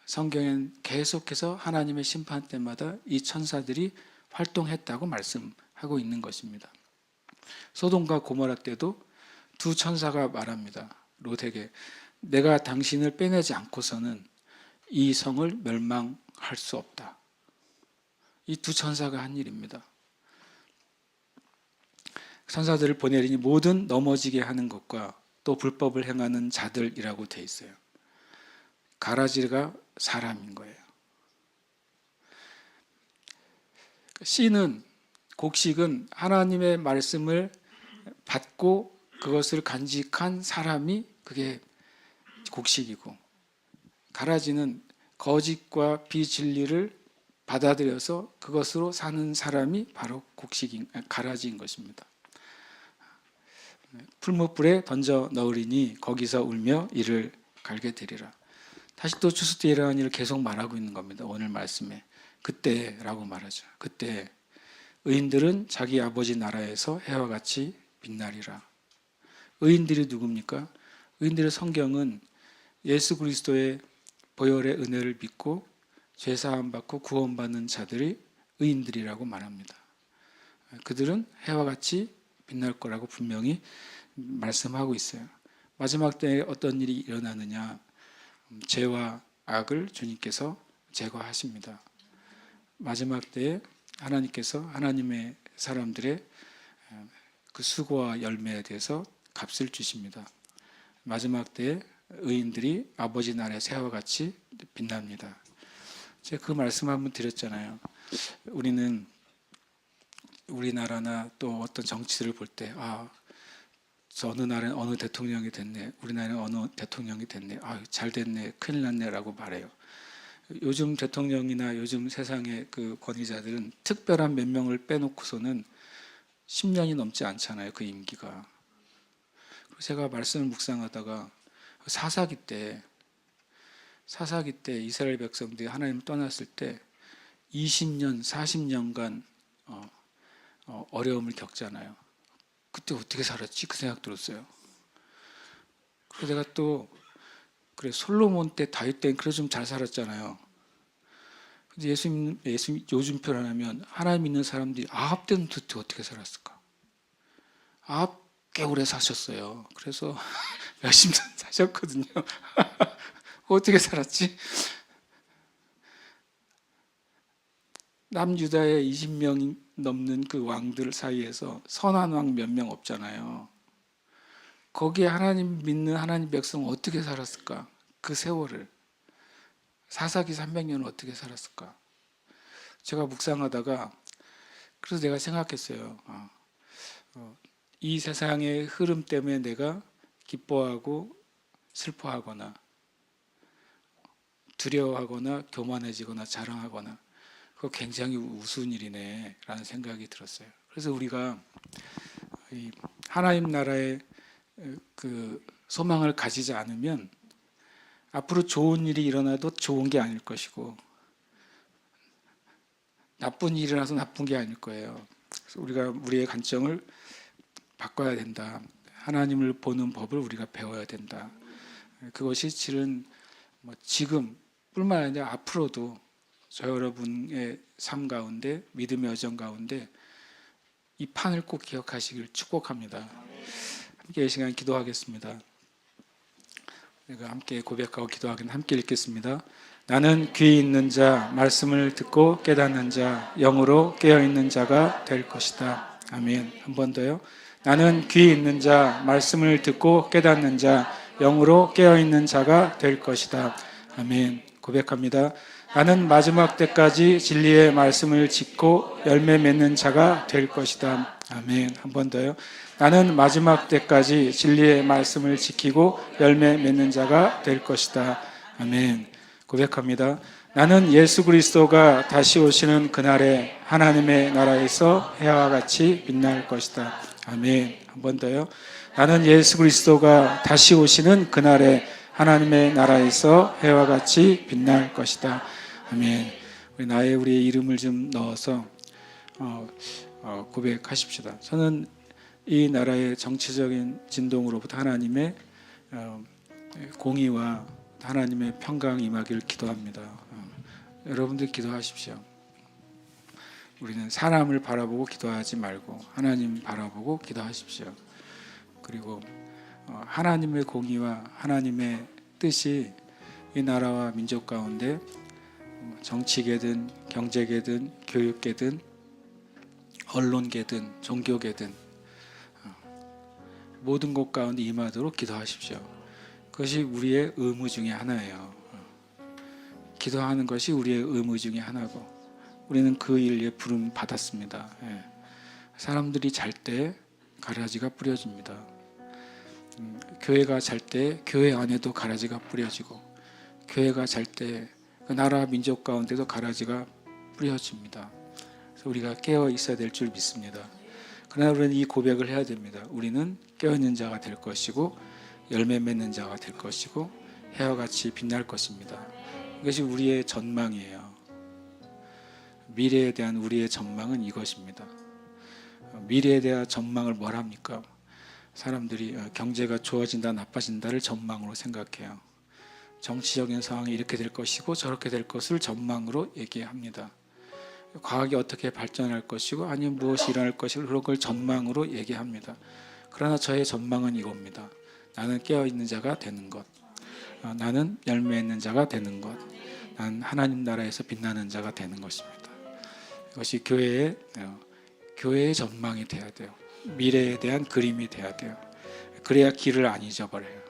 성경엔 계속해서 하나님의 심판 때마다 이 천사들이 활동했다고 말씀하고 있는 것입니다. 소돔과 고모라 때도 두 천사가 말합니다. 롯에게 내가 당신을 빼내지 않고서는 이 성을 멸망할 수 없다. 이 두 천사가 한 일입니다. 천사들을 보내리니 모든 넘어지게 하는 것과 또 불법을 행하는 자들이라고 돼 있어요. 가라지가 사람인 거예요. 씨는, 곡식은 하나님의 말씀을 받고 그것을 간직한 사람이 그게 곡식이고, 가라지는 거짓과 비진리를 받아들여서 그것으로 사는 사람이 바로 가라지인 것입니다. 풀무불에 던져 넣으리니 거기서 울며 이를 갈게 되리라. 다시 또 추수 때 일어난 일을 계속 말하고 있는 겁니다. 오늘 말씀에 그때라고 말하죠. 그때 의인들은 자기 아버지 나라에서 해와 같이 빛나리라. 의인들이 누굽니까? 의인들의 성경은 예수 그리스도의 보혈의 은혜를 믿고 죄사함 받고 구원받는 자들이 의인들이라고 말합니다. 그들은 해와 같이 빛날 거라고 분명히 말씀하고 있어요. 마지막 때에 어떤 일이 일어나느냐? 죄와 악을 주님께서 제거하십니다. 마지막 때에 하나님께서 하나님의 사람들의 그 수고와 열매에 대해서 값을 주십니다. 마지막 때에 의인들이 아버지 나라의 새와 같이 빛납니다. 제가 그 말씀 한번 드렸잖아요. 우리는 우리나라나 또 어떤 정치들을 볼 때 어느 나라는 어느 대통령이 됐네, 우리나라는 어느 대통령이 됐네, 잘 됐네, 큰일 났네라고 말해요. 요즘 대통령이나 요즘 세상의 그 권위자들은 특별한 몇 명을 빼놓고서는 10년이 넘지 않잖아요, 그 임기가. 제가 말씀을 묵상하다가 사사기 때 이스라엘 백성들이 하나님 떠났을 때 20년, 40년간 어려움을 겪잖아요. 그때 어떻게 살았지? 그 생각 들었어요. 그래서 내가 또 그래, 솔로몬 때, 다윗 때는 그래도 좀 잘 살았잖아요. 근데 예수님 요즘 표현하면 하나님 믿는 사람들이 아합 때는 도대체 어떻게 살았을까? 아합 꽤 오래 사셨어요. 그래서 몇십 년 사셨거든요. 어떻게 살았지? 남유다의 20명 넘는 그 왕들 사이에서 선한 왕 몇 명 없잖아요. 거기에 하나님 믿는 하나님 백성은 어떻게 살았을까? 그 세월을. 사사기 300년을 어떻게 살았을까? 제가 묵상하다가 그래서 내가 생각했어요. 이 세상의 흐름 때문에 내가 기뻐하고 슬퍼하거나 두려워하거나 교만해지거나 자랑하거나 그거 굉장히 우스운 일이네 라는 생각이 들었어요. 그래서 우리가 하나님 나라의 그 소망을 가지지 않으면 앞으로 좋은 일이 일어나도 좋은 게 아닐 것이고 나쁜 일이 일어나서 나쁜 게 아닐 거예요. 그래서 우리가 우리의 관점을 바꿔야 된다. 하나님을 보는 법을 우리가 배워야 된다. 그것이 실은 지금뿐만 아니라 앞으로도 저 여러분의 삶 가운데 믿음의 여정 가운데 이 판을 꼭 기억하시길 축복합니다. 함께 이 시간 기도하겠습니다. 내가 함께 고백하고 기도하긴 함께 읽겠습니다. 나는 귀 있는 자, 말씀을 듣고 깨닫는 자, 영으로 깨어있는 자가 될 것이다. 아멘. 한 번 더요. 나는 귀 있는 자, 말씀을 듣고 깨닫는 자, 영으로 깨어있는 자가 될 것이다. 아멘. 고백합니다. 나는 마지막 때까지 진리의 말씀을 짓고 열매 맺는 자가 될 것이다. 아멘. 한 번 더요. 나는 마지막 때까지 진리의 말씀을 지키고 열매 맺는 자가 될 것이다. 아멘. 고백합니다. 나는 예수 그리스도가 다시 오시는 그날에 하나님의 나라에서 해와 같이 빛날 것이다. 아멘. 한 번 더요. 나는 예수 그리스도가 다시 오시는 그날에 하나님의 나라에서 해와 같이 빛날 것이다. 아멘. 우리의 이름을 좀 넣어서 고백하십시다. 저는 이 나라의 정치적인 진동으로부터 하나님의 공의와 하나님의 평강 임하기를 기도합니다. 여러분들 기도하십시오. 우리는 사람을 바라보고 기도하지 말고 하나님 바라보고 기도하십시오. 그리고 하나님의 공의와 하나님의 뜻이 이 나라와 민족 가운데 정치계든 경제계든 교육계든 언론계든 종교계든 모든 것 가운데 임하도록 기도하십시오. 그것이 우리의 의무 중에 하나예요. 기도하는 것이 우리의 의무 중에 하나고 우리는 그 일에 부름 받았습니다. 사람들이 잘 때 가라지가 뿌려집니다. 교회가 잘 때 교회 안에도 가라지가 뿌려지고 교회가 잘 때 그 나라 민족 가운데도 가라지가 뿌려집니다. 그래서 우리가 깨어 있어야 될 줄 믿습니다. 그러나 우리는 이 고백을 해야 됩니다. 우리는 깨어있는 자가 될 것이고 열매 맺는 자가 될 것이고 해와 같이 빛날 것입니다. 이것이 우리의 전망이에요. 미래에 대한 우리의 전망은 이것입니다. 미래에 대한 전망을 뭘 합니까? 사람들이 경제가 좋아진다 나빠진다를 전망으로 생각해요. 정치적인 상황이 이렇게 될 것이고 저렇게 될 것을 전망으로 얘기합니다. 과학이 어떻게 발전할 것이고 아니면 무엇이 일어날 것이고 그런 걸 전망으로 얘기합니다. 그러나 저의 전망은 이겁니다. 나는 깨어있는 자가 되는 것, 나는 열매 있는 자가 되는 것, 나는 하나님 나라에서 빛나는 자가 되는 것입니다. 이것이 교회의 전망이 돼야 돼요. 미래에 대한 그림이 돼야 돼요. 그래야 길을 안 잊어버려요.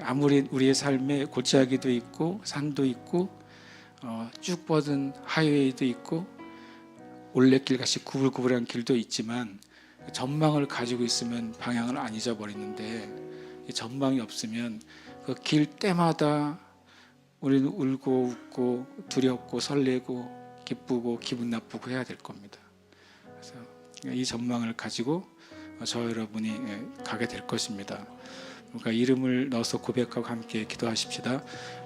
아무리 우리의 삶에 골짜기도 있고 산도 있고 쭉 뻗은 하이웨이도 있고 올레길 같이 구불구불한 길도 있지만 전망을 가지고 있으면 방향을 안 잊어버리는데 전망이 없으면 그 길 때마다 우리는 울고 웃고 두렵고 설레고 기쁘고 기분 나쁘고 해야 될 겁니다. 그래서 이 전망을 가지고 저 여러분이 가게 될 것입니다. 그러니까 이름을 넣어서 고백하고 함께 기도하십시다.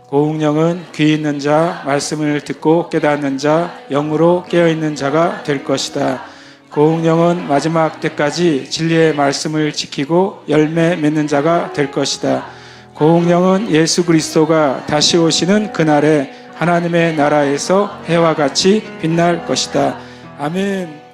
고운령은 귀 있는 자, 말씀을 듣고 깨닫는 자, 영으로 깨어있는 자가 될 것이다. 고운령은 마지막 때까지 진리의 말씀을 지키고 열매 맺는 자가 될 것이다. 고운령은 예수 그리스도가 다시 오시는 그날에 하나님의 나라에서 해와 같이 빛날 것이다. 아멘.